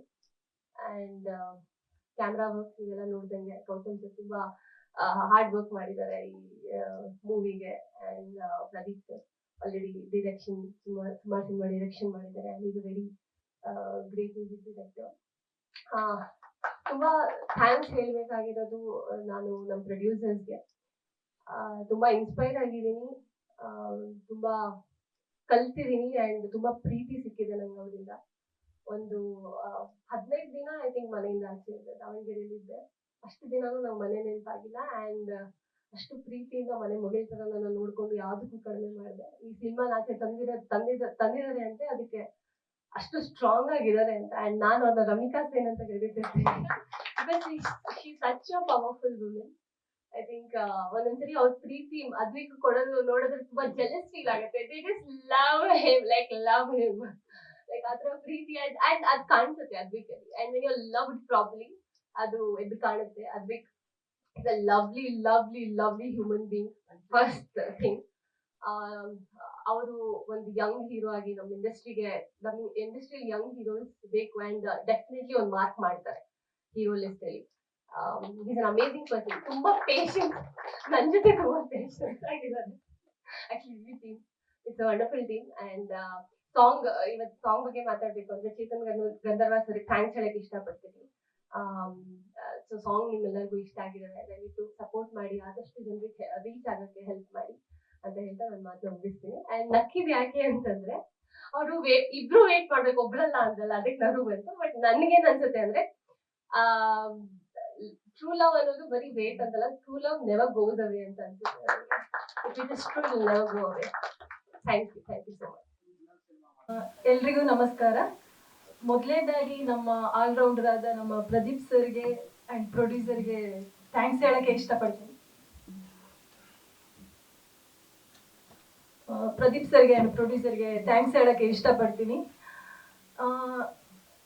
ಅಂಡ್ ಕ್ಯಾಮ್ರಾ ವರ್ಕ್ ಇವೆಲ್ಲ ನೋಡ್ದಂಗೆ ಗೌತಮ್ ಸರ್ ತುಂಬಾ ಹಾರ್ಡ್ ವರ್ಕ್ ಮಾಡಿದ್ದಾರೆ ಈ ಮೂವಿಗೆ. And Pradeep sir already direction ಸುಮಾರು ಸಿನಿಮಾ ಡಿರೆಕ್ಷನ್ ಮಾಡಿದ್ದಾರೆ. And is very great music director. ತುಂಬಾ ಥ್ಯಾಂಕ್ಸ್ ಹೇಳ್ಬೇಕಾಗಿರೋದು ನಾನು ನಮ್ಮ ಪ್ರೊಡ್ಯೂಸರ್ಸ್ಗೆ. ತುಂಬಾ ಇನ್ಸ್ಪೈರ್ ಆಗಿದ್ದೀನಿ, ತುಂಬಾ ಕಲ್ತಿದ್ದೀನಿ ಅಂಡ್ ತುಂಬಾ ಪ್ರೀತಿ ಸಿಕ್ಕಿದೆ ನಂಗೆ ಅವರಿಂದ. ಒಂದು 15 ದಿನ ಐ ಥಿಂಕ್ ಮನೆಯಿಂದ ಆಚೆ ಇದ್ದೆ, ದಾವಣಗೆರೆಯಲ್ಲಿದ್ದೆ. ಅಷ್ಟು ದಿನಾನು ನಂಗೆ ಮನೆ ನೆನಪಾಗಿಲ್ಲ. ಅಂಡ್ ಅಷ್ಟು ಪ್ರೀತಿಯಿಂದ ಮನೆ ಮಗಳ ತರ ನನ್ನ ನೋಡ್ಕೊಂಡು ಯಾವುದಕ್ಕೂ ಕಡಿಮೆ ಮಾಡಿದೆ. ಈ ಸಿನಿಮಾ ಆಚೆ ತಂದಿದ್ದಾರೆ ಅಂದ್ರೆ ಅದಕ್ಕೆ ಅಷ್ಟು ಸ್ಟ್ರಾಂಗ್ ಆಗಿದ್ದಾರೆ ಅಂತ. ಅಂಡ್ ನಾನು ಅವ್ರನ್ನ ರಮಿಕಾ ಸೇನ್ ಅಂತ ಕರೀತಿರ್ತೀನಿ. She such a powerful women. I think ಒಂದೊಂದ್ಸರಿ ಅವ್ರ ಪ್ರೀತಿ ಅದ್ವಿಕ್ ಕೊಡೋದು ನೋಡಿದ್ರೆ ತುಂಬಾ ಜೆಲಸ್ ಫೀಲ್ ಆಗುತ್ತೆ. They just love him, love him. Like ಆ ಥರ ಪ್ರೀತಿ ಅಂಡ್ ಅದು ಕಾಣಿಸುತ್ತೆ ಅದ್ವಿಕಲ್ಲಿ. And when you loved properly ಅದು ಎದ್ದು ಕಾಣುತ್ತೆ. Advik is a lovely lovely lovely human being. First thing, ಅವರು ಒಂದು ಯಂಗ್ ಹೀರೋ ಆಗಿ ನಮ್ಮ ಇಂಡಸ್ಟ್ರಿಯಲ್ಲಿ ಯಂಗ್ ಹೀರೋಸ್ ಬೇಕು. ಅಂಡ್ ಡೆಫಿನೆಟ್ಲಿ ಒಂದು ಮಾರ್ಕ್ ಮಾಡ್ತಾರೆ ಹೀರೋ ಲಿಸ್ಟ್ ಅಲ್ಲಿ. Is an amazing person. ತುಂಬಾ ಪೇಷನ್ಸ್, ನನ್ನ ಜೊತೆ ತುಂಬಾ ಪೇಷನ್ಸ್ ಆಗಿದ್ದಾರೆ. Actually team it's a wonderful team. And ಇವತ್ತು ಸಾಂಗ್ ಬಗ್ಗೆ ಮಾತಾಡ್ಬೇಕು ಅಂದ್ರೆ ಚೇತನ್ ಗಂಧರ್ವ ಸರ್ ಥ್ಯಾಂಕ್ಸ್ ಹೇಳಕ್ ಇಷ್ಟಪಡ್ತೀನಿ. ಸೊ ಸಾಂಗ್ ನಿಮ್ಮೆಲ್ಲರಿಗೂ ಇಷ್ಟ ಆಗಿದೆ, ದಯವಿಟ್ಟು ಸಪೋರ್ಟ್ ಮಾಡಿ, ಆದಷ್ಟು ಜನರಿಗೆ ರೀಚ್ ಆಗೋಕ್ಕೆ ಹೆಲ್ಪ್ ಮಾಡಿ ಅಂತ ಹೇಳ್ತಾ ನನ್ನ ಮಾತು ಮುಗಿಸ್ತೀನಿ. ಅಂಡ್ ನಕ್ಕಿದ್ ಯಾಕೆ ಅಂತಂದ್ರೆ ಅವರು ಇಬ್ರು ವೇಟ್ ಮಾಡ್ಬೇಕು, ಒಬ್ರಲ್ಲ ಅಂತಲ್ಲ, ಅದಕ್ಕೆ ನಗು ಬಂತು. ಬಟ್ ನನ್ಗೇನ್ ಅನ್ಸುತ್ತೆ ಅಂದ್ರೆ ಟ್ರೂ ಲವ್ ಅನ್ನೋದು ಬರೀ ವೇಟ್ ಅಂತಲ್ಲ, true love never goes away ಅಂತ ಅನ್ಸುತ್ತೆ. It is true never go away. Thank you so much. ಎಲ್ರಿಗೂ ನಮಸ್ಕಾರ. ಮೊದಲನೇದಾಗಿ ನಮ್ಮ ಆಲ್ರೌಂಡರ್ ಆದ ನಮ್ಮ ಪ್ರದೀಪ್ ಸರ್ಗೆ ಅಂಡ್ ಪ್ರೊಡ್ಯೂಸರ್ಗೆ ಥ್ಯಾಂಕ್ಸ್ ಹೇಳಕ್ಕೆ ಇಷ್ಟಪಡ್ತೀನಿ. ಪ್ರದೀಪ್ ಸರ್ಗೆ ಅಂಡ್ ಪ್ರೊಡ್ಯೂಸರ್ಗೆ ಥ್ಯಾಂಕ್ಸ್ ಹೇಳಕ್ಕೆ ಇಷ್ಟಪಡ್ತೀನಿ.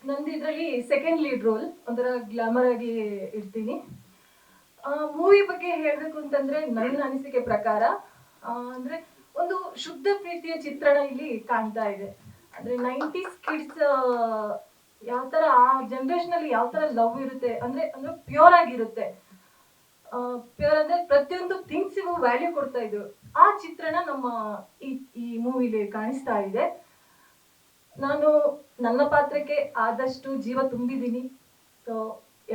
ನಂದು ಇದರಲ್ಲಿ ಸೆಕೆಂಡ್ ಲೀಡ್ ರೋಲ್, ಒಂಥರ ಗ್ಲಾಮರ್ ಆಗಿ ಇರ್ತೀನಿ. ಮೂವಿ ಬಗ್ಗೆ ಹೇಳಬೇಕು ಅಂತಂದ್ರೆ ನನ್ನ ಅನಿಸಿಕೆ ಪ್ರಕಾರ ಅಂದ್ರೆ ಒಂದು ಶುದ್ಧ ಪ್ರೀತಿಯ ಚಿತ್ರಣ ಇಲ್ಲಿ ಕಾಣ್ತಾ ಇದೆ. ಅಂದ್ರೆ 90s ಕಿಡ್ಸ್ ಯಾವ ತರ ಆ ಜನರೇಷನ್ ಅಲ್ಲಿ ಯಾವ ತರ ಲವ್ ಇರುತ್ತೆ ಅಂದ್ರೆ ಪ್ಯೂರ್ ಆಗಿರುತ್ತೆ. ಪ್ಯೂರ್ ಅಂದ್ರೆ ಪ್ರತಿಯೊಂದು ಥಿಂಗ್ಸಿಗೂ ವ್ಯಾಲ್ಯೂ ಕೊಡ್ತಾ ಇದ್ರು. ಆ ಚಿತ್ರಣ ನಮ್ಮ ಈ ಮೂವಿಲಿ ಕಾಣಿಸ್ತಾ ಇದೆ. ನಾನು ನನ್ನ ಪಾತ್ರಕ್ಕೆ ಆದಷ್ಟು ಜೀವ ತುಂಬಿದ್ದೀನಿ. ಸೊ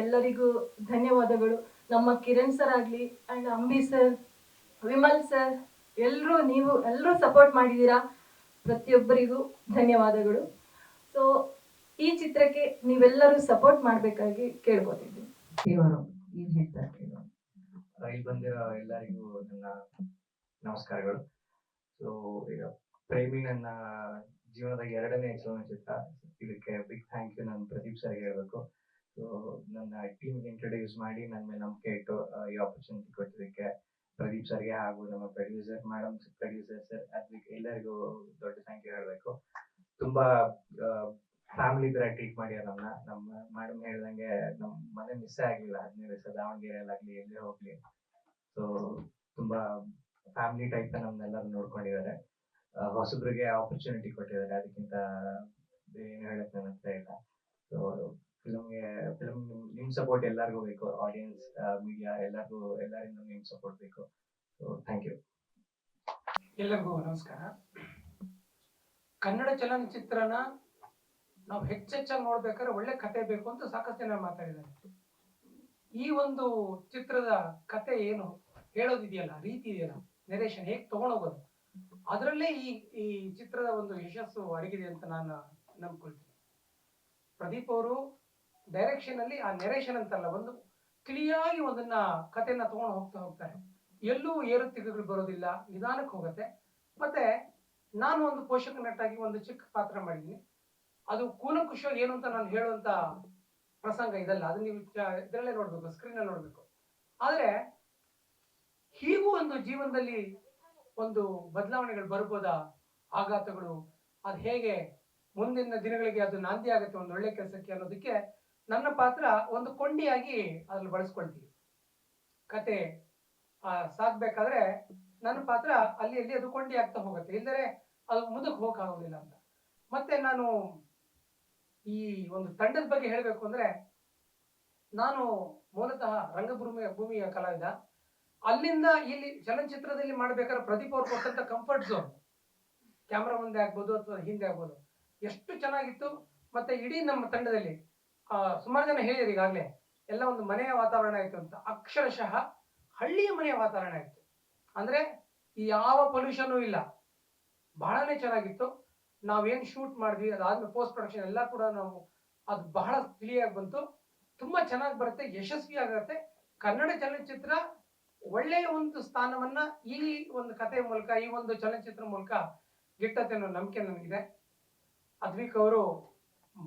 ಎಲ್ಲರಿಗೂ ಧನ್ಯವಾದಗಳು. ನಮ್ಮ ಕಿರಣ್ ಸರ್ ಆಗಲಿ and Ambi sir, Vimal sir, ಎಲ್ಲರೂ ಸಪೋರ್ಟ್ ಮಾಡಿದ್ದೀರಾ. ಪ್ರತಿಯೊಬ್ಬರಿಗೂ ಧನ್ಯವಾದಗಳು. ಸೊ ಈ ಚಿತ್ರಕ್ಕೆ ನೀವೆಲ್ಲರೂ ಸಪೋರ್ಟ್ ಮಾಡಬೇಕಾಗಿ ಕೇಳ್ಕೊತಿದ್ದೀನಿ. ಇವರು ಏನ್ ಹೇಳ್ತಾರೆ ಕೇಳೋಣ. ಇಲ್ಲಿ ಬಂದಿರೋ ಎಲ್ಲರಿಗೂ ನನ್ನ ನಮಸ್ಕಾರಗಳು. ಸೊ ಈಗ ಪ್ರೇಮಿ ನನ್ನ ಜೀವನದಾಗ 2ನೇ ಚಲನಚಿತ್ರ. ಇದಕ್ಕೆ ಬಿಗ್ ಥ್ಯಾಂಕ್ ಯು ನಾನು ಪ್ರದೀಪ್ ಸರ್ಗೆ ಹೇಳ್ಬೇಕು. ಸೊ ನನ್ನ ಟೀಮ್ಗೆ ಇಂಟ್ರೊಡ್ಯೂಸ್ ಮಾಡಿ ನನ್ನ ಮೇಲೆ ನಂಬಿಕೆ ಇಟ್ಟು ಈ ಆಪರ್ಚುನಿಟಿ ಕೊಟ್ಟಿದ್ದಕ್ಕೆ ಪ್ರದೀಪ್ ಸರ್ಗೆ ಹಾಗೂ ನಮ್ಮ ಪ್ರೊಡ್ಯೂಸರ್ ಸರ್ ಅದಕ್ಕೆ ಎಲ್ಲರಿಗೂ ದೊಡ್ಡ ಥ್ಯಾಂಕ್ ಯು ಹೇಳಬೇಕು. ತುಂಬಾ ಫ್ಯಾಮಿಲಿ ತರ ಟ್ರೀಟ್ ಮಾಡ್ಯಾರ ನಮ್ಮ ಮೇಡಮ್ ಹೇಳ್ದಂಗೆ ನಮ್ಮ ಮನೆ ಮಿಸ್ ಆಗಲಿಲ್ಲ. 15 ದಿವಸ ದಾವಣಗೆರೆಯಲ್ಲಾಗ್ಲಿ ಎಲ್ಲೇ ಹೋಗ್ಲಿ. ಸೊ ತುಂಬಾ ಫ್ಯಾಮಿಲಿ ಟೈಪ್ ನಮ್ನೆಲ್ಲರೂ ನೋಡ್ಕೊಂಡಿದ್ದಾರೆ. ಹೊಸಬ್ರಿಗೆ ಆಪರ್ಚುನಿಟಿ ಕೊಟ್ಟಿದ್ದಾರೆ, ಅದಕ್ಕಿಂತ ಏನು ಹೇಳಕ್ ನನ್ನ ಹತ್ರ ಇಲ್ಲ. ಸೊ ಫಿಲಮ್ ನಿಮ್ ಸಪೋರ್ಟ್ ಎಲ್ಲರಿಗೂ ಬೇಕು. ಆಡಿಯನ್ಸ್, ಮೀಡಿಯಾ ಎಲ್ಲರಿಂದ ನಿಮ್ ಸಪೋರ್ಟ್ ಬೇಕು. So thank you. ಎಲ್ಲರಿಗೂ ನಮಸ್ಕಾರ. ಕನ್ನಡ ಚಲನಚಿತ್ರನ ನಾವು ಹೆಚ್ಚೆಚ್ಚಾಗಿ ನೋಡ್ಬೇಕಾದ್ರೆ ಒಳ್ಳೆ ಕತೆ ಬೇಕು ಅಂತ ಸಾಕಷ್ಟು ಜನ ಮಾತಾಡಿದ್ದಾರೆ. ಈ ಒಂದು ಚಿತ್ರದ ಕತೆ ಏನು ಹೇಳೋದಿದೆಯಲ್ಲ, ರೀತಿ ಇದೆಯಲ್ಲ, ನೆರೇಷನ್ ಹೇಗೆ ತಗೊಂಡೋಗೋದು, ಅದರಲ್ಲೇ ಈ ಚಿತ್ರದ ಒಂದು ಯಶಸ್ಸು ಅಡಗಿದೆ ಅಂತ ನಾನು ನಂಬ್ಕೊಳ್ತೀನಿ. ಪ್ರದೀಪ್ ಅವರು ಡೈರೆಕ್ಷನ್ ಅಲ್ಲಿ ಆ ನೆರೇಷನ್ ಅಂತಲ್ಲ, ಒಂದು ತಿಳಿಯಾಗಿ ಒಂದನ್ನ ಕಥೆನ ತಗೊಂಡು ಹೋಗ್ತಾರೆ. ಎಲ್ಲೂ ಏರುತ್ತಿಗಳು ಬರೋದಿಲ್ಲ, ನಿಧಾನಕ್ಕೆ ಹೋಗುತ್ತೆ. ಮತ್ತೆ ನಾನು ಒಂದು ಪೋಷಕ ನಟಾಗಿ ಒಂದು ಚಿಕ್ಕ ಪಾತ್ರ ಮಾಡಿದ್ದೀನಿ. ಅದು ಕೂಲಂಕುಷ ಏನು ಅಂತ ನಾನು ಹೇಳುವಂತ ಪ್ರಸಂಗ ಇದಲ್ಲ, ಅದು ನೀವು ಇದರಲ್ಲೇ ನೋಡ್ಬೇಕು, ಸ್ಕ್ರೀನ್ ಅಲ್ಲಿ ನೋಡ್ಬೇಕು. ಆದ್ರೆ ಹೀಗೂ ಒಂದು ಜೀವನದಲ್ಲಿ ಒಂದು ಬದಲಾವಣೆಗಳು ಬರ್ಬೋದಾ ಆಘಾತಗಳು ಅದು ಹೇಗೆ ಮುಂದಿನ ದಿನಗಳಿಗೆ ಅದು ನಾಂದಿ ಆಗುತ್ತೆ ಒಂದು ಒಳ್ಳೆ ಕೆಲಸಕ್ಕೆ ಅನ್ನೋದಕ್ಕೆ ನನ್ನ ಪಾತ್ರ ಒಂದು ಕೊಂಡಿಯಾಗಿ ಅದ್ರಲ್ಲಿ ಬಳಸ್ಕೊಳ್ತೀವಿ. ಕತೆ ಸಾಕ್ಬೇಕಾದ್ರೆ ನನ್ನ ಪಾತ್ರ ಅಲ್ಲಿ ಅದು ಕೊಂಡಿ ಆಗ್ತಾ ಹೋಗುತ್ತೆ, ಇಲ್ಲದ್ರೆ ಅದು ಮುಂದಕ್ಕೆ ಹೋಗಕ್ಕಾಗೋದಿಲ್ಲ ಅಂತ. ಮತ್ತೆ ನಾನು ಈ ಒಂದು ತಂಡದ ಬಗ್ಗೆ ಹೇಳಬೇಕು ಅಂದ್ರೆ, ನಾನು ಮೂಲತಃ ಭೂಮಿಯ ಕಲಾವಿದ. ಅಲ್ಲಿಂದ ಇಲ್ಲಿ ಚಲನಚಿತ್ರದಲ್ಲಿ ಮಾಡ್ಬೇಕಾದ್ರೆ ಪ್ರದೀಪ್ ಅವ್ರು ಕೊಟ್ಟಂತ ಕಂಫರ್ಟ್ ಝೋನ್, ಕ್ಯಾಮ್ರಾ ಮುಂದೆ ಆಗ್ಬೋದು ಅಥವಾ ಹಿಂದೆ ಆಗ್ಬೋದು, ಎಷ್ಟು ಚೆನ್ನಾಗಿತ್ತು. ಮತ್ತೆ ಇಡೀ ನಮ್ಮ ತಂಡದಲ್ಲಿ ಸುಮಾರು ಜನ ಹೇಳಿದ್ರು ಈಗಾಗಲೇ, ಎಲ್ಲ ಒಂದು ಮನೆಯ ವಾತಾವರಣ ಆಯ್ತು ಅಂತ. ಅಕ್ಷರಶಃ ಹಳ್ಳಿಯ ಮನೆಯ ವಾತಾವರಣ ಆಯ್ತು. ಅಂದ್ರೆ ಈ ಯಾವ ಪೊಲ್ಯೂಷನ್ ಇಲ್ಲ, ಬಹಳನೇ ಚೆನ್ನಾಗಿತ್ತು. ನಾವೇನ್ ಶೂಟ್ ಮಾಡಿದ್ವಿ ಅದಾದ್ಮೇಲೆ ಪೋಸ್ಟ್ ಪ್ರೊಡಕ್ಷನ್ ಎಲ್ಲ ಕೂಡ ನಾವು ಅದು ಬಹಳ ತಿಳಿಯಾಗಿ ಬಂತು. ತುಂಬಾ ಚೆನ್ನಾಗಿ ಬರುತ್ತೆ, ಯಶಸ್ವಿಯಾಗುತ್ತೆ. ಕನ್ನಡ ಚಲನಚಿತ್ರ ಒಳ್ಳೆಯ ಒಂದು ಸ್ಥಾನವನ್ನ ಈ ಒಂದು ಕಥೆಯ ಮೂಲಕ, ಈ ಒಂದು ಚಲನಚಿತ್ರ ಮೂಲಕ ಗಿಟ್ಟತ್ತೆ ಅನ್ನೋ ನಂಬಿಕೆ ನನಗಿದೆ. ಅದ್ವಿಕ್ ಅವರು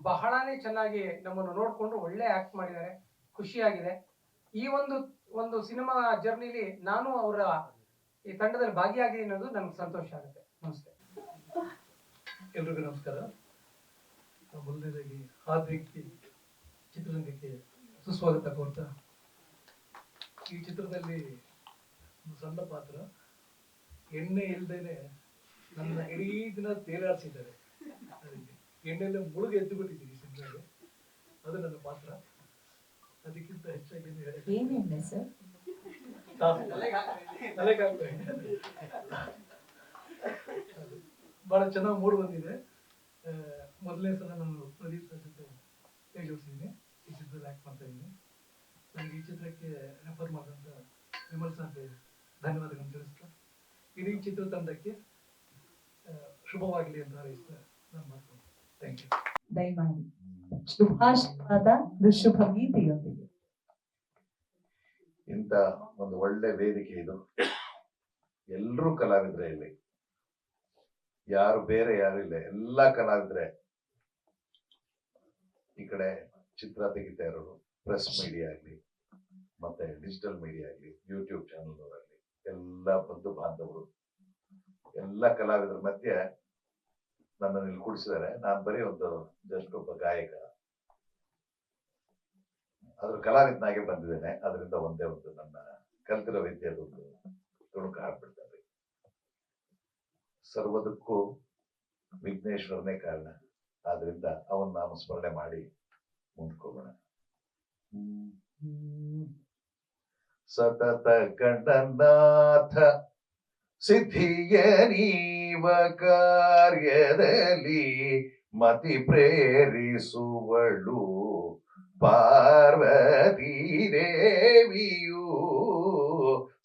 ಬಹಳನೇ ಚೆನ್ನಾಗಿ ನಮ್ಮನ್ನು ನೋಡ್ಕೊಂಡು ಒಳ್ಳೆ ಆಕ್ಟ್ ಮಾಡಿದ್ದಾರೆ, ಖುಷಿಯಾಗಿದೆ. ಈ ಒಂದು ಸಿನಿಮಾ ಜರ್ನಿಲಿ ನಾನು ಅವರ ಈ ತಂಡದಲ್ಲಿ ಭಾಗಿಯಾಗಿದ್ದೀನಿ ಅನ್ನೋದು ನನಗೆ ಸಂತೋಷ ಆಗುತ್ತೆ. ನಮಸ್ತೆ. ಎಲ್ರಿಗೂ ನಮಸ್ಕಾರ. ಮೊದಲನೇದಾಗಿ ಅದ್ವಿಕ್ ಚಿತ್ರರಂಗಕ್ಕೆ ಸುಸ್ವಾಗತ ಕೋರ್ತಾ, ಈ ಚಿತ್ರದಲ್ಲಿ ಒಂದು ಸಣ್ಣ ಪಾತ್ರ, ಎಣ್ಣೆ ಇಲ್ದೇನೆ ನನ್ನ ಇಡೀ ದಿನ ತೇಲಾಡಿಸಿದ್ದಾರೆ. ಅದಕ್ಕೆ ಎಣ್ಣೆಲ್ಲ ಮುಳುಗಿ ಎದ್ದು ಬಿಟ್ಟಿದ್ದೀನಿ ಸಿನಿಮಾಗೆ, ಅದು ನನ್ನ ಪಾತ್ರ. ಅದಕ್ಕಿಂತ ಹೆಚ್ಚಾಗಿ ಏನೆಣ್ಣೆ ಸರ್? ಬಹಳ ಚೆನ್ನಾಗಿ ಮೂಡ್ ಬಂದಿದೆ. ಮೊದಲನೇ ಸಲ ನಾನು ಪ್ರದೀಪ್ ಸರ್ ಜೊತೆ ಕೈ ಜೋಡಿಸಿದ್ದೀನಿ, ಈ ಚಿತ್ರದಲ್ಲಿ ಆಕ್ಟ್ ಮಾಡ್ತಾ ಇದ್ದೀನಿ. ನನಗೆ ಈ ಚಿತ್ರಕ್ಕೆ ರೆಫರ್ ಮಾಡಿದಂತ ವಿಮಲ್ ಸರ್ಗೆ ಧನ್ಯವಾದಗಳನ್ನು ತಿಳಿಸ್ತಾ, ಇಡೀ ಚಿತ್ರತಂಡಕ್ಕೆ ಶುಭವಾಗಲಿ ಅಂತ ಹಾರೈಸ್ತಾ ನಾನು ಮಾಡ್ತೀನಿ. Thank you. ದಯಮಾಡಿ ಶುಭಾಶೀರ್ವಾದ ಶುಭ ಗೀತೆಯೊಂದಿಗೆ. ಇಂಥ ಒಂದು ಒಳ್ಳೆ ವೇದಿಕೆ ಇದು. ಎಲ್ಲರೂ ಕಲಾವಿದ್ರೆ ಇಲ್ಲಿ, ಯಾರು ಬೇರೆ ಯಾರು ಇಲ್ಲ, ಎಲ್ಲ ಕಲಾವಿದ್ರೆ. ಈ ಕಡೆ ಚಿತ್ರ ತೆಗಿತಾ ಇರೋರು, ಪ್ರೆಸ್ ಮೀಡಿಯಾ ಆಗ್ಲಿ, ಮತ್ತೆ ಡಿಜಿಟಲ್ ಮೀಡಿಯಾ ಆಗ್ಲಿ, ಯೂಟ್ಯೂಬ್ ಚಾನಲ್ ಅವರಾಗ್ಲಿ, ಎಲ್ಲ ಬಂಧು ಬಾಂಧವರು, ಎಲ್ಲ ಕಲಾವಿದರ ಮಧ್ಯೆ ನನ್ನನ್ನು ಇಲ್ಲಿ ಕೂಡಿಸಿದ್ದಾರೆ. ನಾನು ಬರೀ ಜಸ್ಟ್ ಒಬ್ಬ ಗಾಯಕ, ಅದ್ರ ಕಲಾವಿದನಾಗೆ ಬಂದಿದ್ದೇನೆ. ಅದರಿಂದ ಒಂದೇ ನನ್ನ ಕಲ್ತಿರೋ ವಿದ್ಯೆದೊಂದು ತುಣುಕು ಹಾಕ್ಬಿಡ್ತಾರೆ. ಸರ್ವದಕ್ಕೂ ವಿಘ್ನೇಶ್ವರನೇ ಕಾರಣ, ಆದ್ರಿಂದ ಅವನ್ ನಾನು ಸ್ಮರಣೆ ಮಾಡಿ ಮುಂದ್ಕೋಗೋಣ. ಸತತ ಗಣನಾಥ ಸಿದ್ಧಿಯ ನೀವ ಕಾರ್ಯದಲ್ಲಿ ಮತಿ ಪ್ರೇರಿಸುವಳು ಪಾರ್ವತಿ ದೇವಿಯು.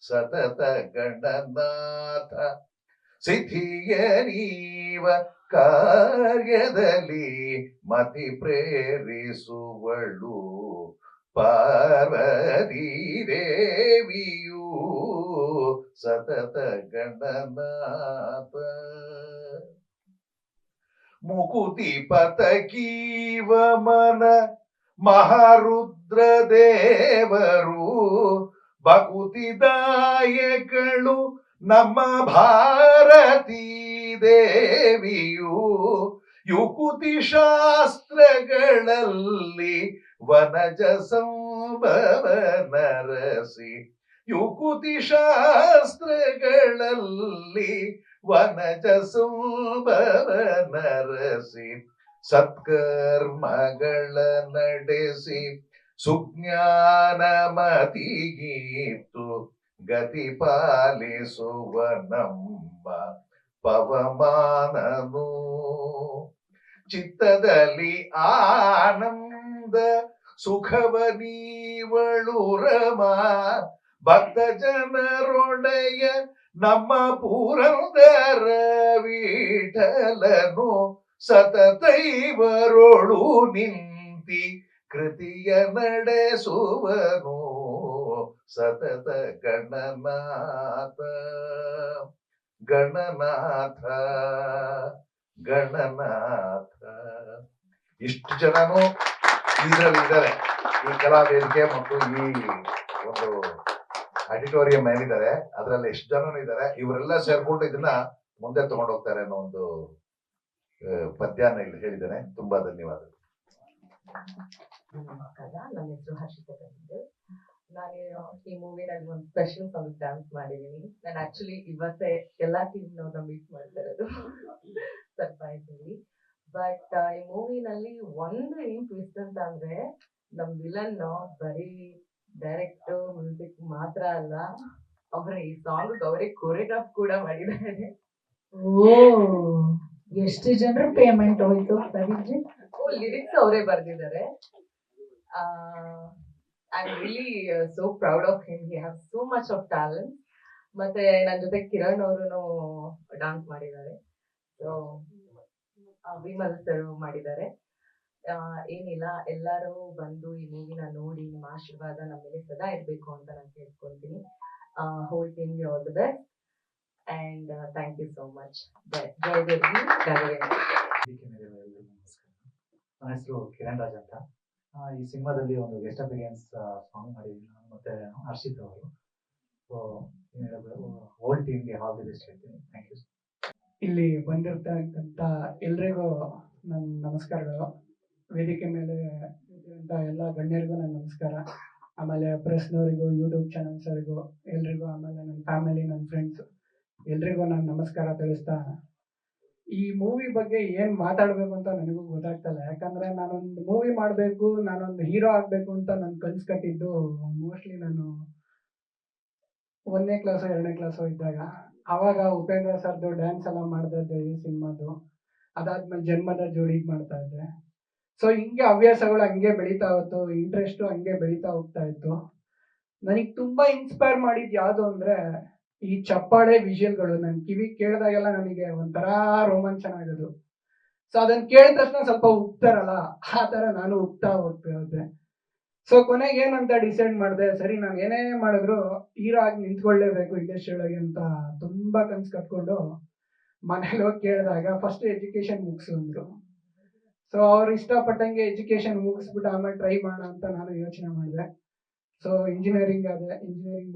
ಸತತ ಗಣನಾಥ ಸಿದ್ಧಿಯ ನೀವ ಕಾರ್ಯದಲ್ಲಿ ಮತಿ ಪ್ರೇರಿಸುವಳು ಪಾರ್ವತಿ ದೇವಿಯು. ಸತತ ಗಣನಾಥ ಮುಕುತಿ ಪತಕೀವ ಮನ ಮಹಾರುದ್ರ ದೇವರು ಭಕುತಿದಾಯಕಳು ನಮ್ಮ ಭಾರತೀ ದೇವಿಯು. ಯುಕುತಿ ಶಾಸ್ತ್ರಗಳಲ್ಲಿ ವನಜ ಸಂಭವ ನರಸಿ, ಯುಕುತಿ ಶಾಸ್ತ್ರಗಳಲ್ಲಿ ವನಜ ಸಂಭವ ನರಸಿ, ಸತ್ಕರ್ಮಗಳ ನಡೆಸಿ ಸುಜ್ಞಾನ ಮತಿಗೀತು ಗತಿ ಪಾಲಿಸುವ ನಮ್ಮ ಪವಮಾನನು. ಚಿತ್ತದಲ್ಲಿ ಆನಂದ ಸುಖವ ನೀವಳು ರಮಾ, ಭಕ್ತ ಜನರೊಡೆಯ ನಮ್ಮ ಪುರಂದರ ವಿಠಲನು. ಸತತೈವರೊಳು ನಿಂತಿ ಕೃತಿಯ ನಡೆಸುವನು. ಸತತ ಗಣನಾಥ ಗಣನಾಥ ಗಣನಾಥ. ಇಷ್ಟು ಜನನು ಇದರಲ್ಲಿದ್ದಾರೆ, ಈ ಕಲಾ ವೇದಿಕೆ ಮತ್ತು ಈ ಒಂದು ಆಡಿಟೋರಿಯಂ ಏನಿದ್ದಾರೆ ಅದರಲ್ಲಿ ಎಷ್ಟು ಜನನು ಇದ್ದಾರೆ. ಇವರೆಲ್ಲ ಸೇರ್ಕೊಂಡು ಇದನ್ನ ಮುಂದೆ ತಗೊಂಡು ಹೋಗ್ತಾರೆ ಅನ್ನೋ ಒಂದು ಪದ್ಯನ ಇಲ್ಲಿ ಹೇಳಿದ್ದೇನೆ. ತುಂಬಾ ಧನ್ಯವಾದಗಳು. ನಮಸ್ಕಾರ, ನನ್ನ ಹೆಸರು ಹರ್ಷಿತಾ ಕಂದಿದ್ದು. ನಾನು ಈ ಮೂವಿನಲ್ಲಿ ಒಂದು ಸ್ಪೆಷಲ್ ಸಾಂಗ್ ಡ್ಯಾನ್ಸ್ ಮಾಡಿದ್ದೀನಿ. ನಾನು ಆಕ್ಚುಲಿ ಇವತ್ತೇ ಎಲ್ಲಾ ಟೀಮ್ನವ್ರನ್ನ ಮೀಟ್ ಮಾಡ್ತಾ ಇರೋದು ಸರ್ಪ್ರೈಸ್ ಅಲ್ಲಿ. ಬಟ್ ಈ ಮೂವಿನಲ್ಲಿ ಒಂದು ಏನ್ ಟ್ವಿಸ್ಟ್ ಅಂತ ಅಂದ್ರೆ, ನಮ್ ವಿಲನ್ ಬರೀ ಡೈರೆಕ್ಟ್ ಮ್ಯೂಸಿಕ್ ಮಾತ್ರ ಅಲ್ಲ, ಅವ್ರ ಈ ಸಾಂಗ್ ಅವರೇ ಕೊರಿಯೋಗ್ರಾಫ್ ಕೂಡ ಮಾಡಿದ್ದಾರೆ. ಓ, ಎಷ್ಟು ಜನರು ಪೇಮೆಂಟ್ ಹೋಯ್ತು ಪ್ರದೀಪ್ ಜಿ? ಲಿರಿಕ್ಸ್ ಅವರೇ ಬರ್ದಿದ್ದಾರೆ. I am really so proud of him. He have so much of talent. ಮತ್ತೆ ನನ್ನ ಜೊತೆ ಕಿರಣ್ ಅವರು ಡಾನ್ಸ್ ಮಾಡಿದ್ದಾರೆ. ಸೊ ವಿಮಲ್ ಸರ್ ಮಾಡಿದ್ದಾರೆ. ಏನಿಲ್ಲ, ಎಲ್ಲರೂ ಬಂದು ಈ ಮೂವಿನ ನೋಡಿ ನಿಮ್ಮ ಆಶೀರ್ವಾದ ನಮ್ಮ ಮೇಲೆ ಸದಾ ಇರಬೇಕು ಅಂತ ನಾನು ಕೇಳ್ಕೊಂತೀನಿ. ಹೋಲ್ ಟೀಮ್ಗೆ all the best and thank you so much. ಜೈ ದೇವಿ. ಎಲ್ಲರಿಗೂ ನಮಸ್ಕಾರ. ನನ್ನ ಹೆಸರು ಕಿರಣ್ ರಾಜ್ ಅಂತ. ಈ ಸಿನಿಮಾದಲ್ಲಿ ಒಂದು ಗೆಸ್ಟ್ ಅಪಿಯರೆನ್ಸ್ ಸಾಂಗ್ ಮಾಡಿದ್ದೀನಿ ನಾನು ಮತ್ತೆ ಹರ್ಷಿತ್ ಅವರು. ಸೊ ಹೋಲ್ ಟೀಮ್ಗೆ ಆಲ್ ದಿ ಬೆಸ್ಟ್ ಹೇಳ್ತೀನಿ. Thank you. ಇಲ್ಲಿ ಬಂದಿರ್ತಕ್ಕಂಥ ಎಲ್ರಿಗೂ ನನ್ನ ನಮಸ್ಕಾರಗಳು. ವೇದಿಕೆ ಮೇಲೆ ಇದ್ದಂಥ ಎಲ್ಲ ಗಣ್ಯರಿಗೂ ನನ್ನ ನಮಸ್ಕಾರ. ಆಮೇಲೆ ಪ್ರೆಸ್ನವರಿಗೂ, ಯೂಟ್ಯೂಬ್ ಚಾನಲ್ಸ್ ಅವರಿಗೂ ಎಲ್ರಿಗೂ, ಆಮೇಲೆ ನನ್ನ ಫ್ಯಾಮಿಲಿ, ನನ್ನ ಫ್ರೆಂಡ್ಸ್ ಎಲ್ರಿಗೂ ನಾನು ನಮಸ್ಕಾರ ತಿಳಿಸ್ತಾ, ಈ ಮೂವಿ ಬಗ್ಗೆ ಏನು ಮಾತಾಡಬೇಕು ಅಂತ ನನಗೂ ಗೊತ್ತಾಗ್ತಲ್ಲ. ಯಾಕಂದರೆ ನಾನೊಂದು ಮೂವಿ ಮಾಡಬೇಕು, ನಾನೊಂದು ಹೀರೋ ಆಗಬೇಕು ಅಂತ ನಾನು ಕನಸು ಕಟ್ಟಿದ್ದು ಮೋಸ್ಟ್ಲಿ ನಾನು 1ನೇ ಕ್ಲಾಸು 2ನೇ ಕ್ಲಾಸು ಇದ್ದಾಗ. ಆವಾಗ ಉಪೇಂದ್ರ ಸರ್ದು ಡ್ಯಾನ್ಸ್ ಎಲ್ಲ ಮಾಡ್ತಾ ಇದ್ದೆ ಈ ಸಿನಿಮಾದು. ಅದಾದ್ಮೇಲೆ ಜನ್ಮದ ಜೋಡಿಗೆ ಮಾಡ್ತಾ ಇದ್ದೆ. ಸೊ ಹಿಂಗೆ ಹವ್ಯಾಸಗಳು ಹಂಗೆ ಬೆಳೀತಾ ಹೋಯ್ತು, ಇಂಟ್ರೆಸ್ಟು ಹಂಗೆ ಬೆಳೀತಾ ಹೋಗ್ತಾ ಇತ್ತು. ನನಗೆ ತುಂಬಾ ಇನ್ಸ್ಪೈರ್ ಮಾಡಿದ್ದು ಯಾವುದು ಅಂದರೆ ಈ ಚಪ್ಪಾಳೆ ವಿಷಯಗಳು. ನನ್ನ ಕಿವಿ ಕೇಳಿದಾಗೆಲ್ಲ ನನಗೆ ಒಂಥರ ರೋಮಾಂಚನ ಆಗೋದು. ಸೊ ಅದನ್ನು ಕೇಳಿದ ತಕ್ಷಣ ಸ್ವಲ್ಪ ಉಪ್ತಾರಲ್ಲ, ಆ ಥರ ನಾನು ಉಪ್ತಾ ಹೋಗ್ತಾ. ಸೊ ಕೊನೆಗೆ ಏನಂತ ಡಿಸೈಡ್ ಮಾಡಿದೆ, ಸರಿ ನಾನು ಏನೇ ಮಾಡಿದ್ರು ಹೀರೋ ಆಗಿ ನಿಂತ್ಕೊಳ್ಳೇಬೇಕು ಇಂಡಸ್ಟ್ರಿ ಒಳಗೆ ಅಂತ ತುಂಬ ಕನ್ಸು ಕಟ್ಕೊಂಡು ಮನೇಲಿ ಹೋಗಿ ಕೇಳಿದಾಗ ಫಸ್ಟ್ ಎಜುಕೇಶನ್ ಮುಗಿಸು ಅಂದರು. ಸೊ ಅವ್ರು ಇಷ್ಟಪಟ್ಟಂಗೆ ಎಜುಕೇಶನ್ ಮುಗಿಸ್ಬಿಟ್ಟು ಆಮೇಲೆ ಟ್ರೈ ಮಾಡೋಣ ಅಂತ ನಾನು ಯೋಚನೆ ಮಾಡಿದೆ. ಸೊ ಇಂಜಿನಿಯರಿಂಗ್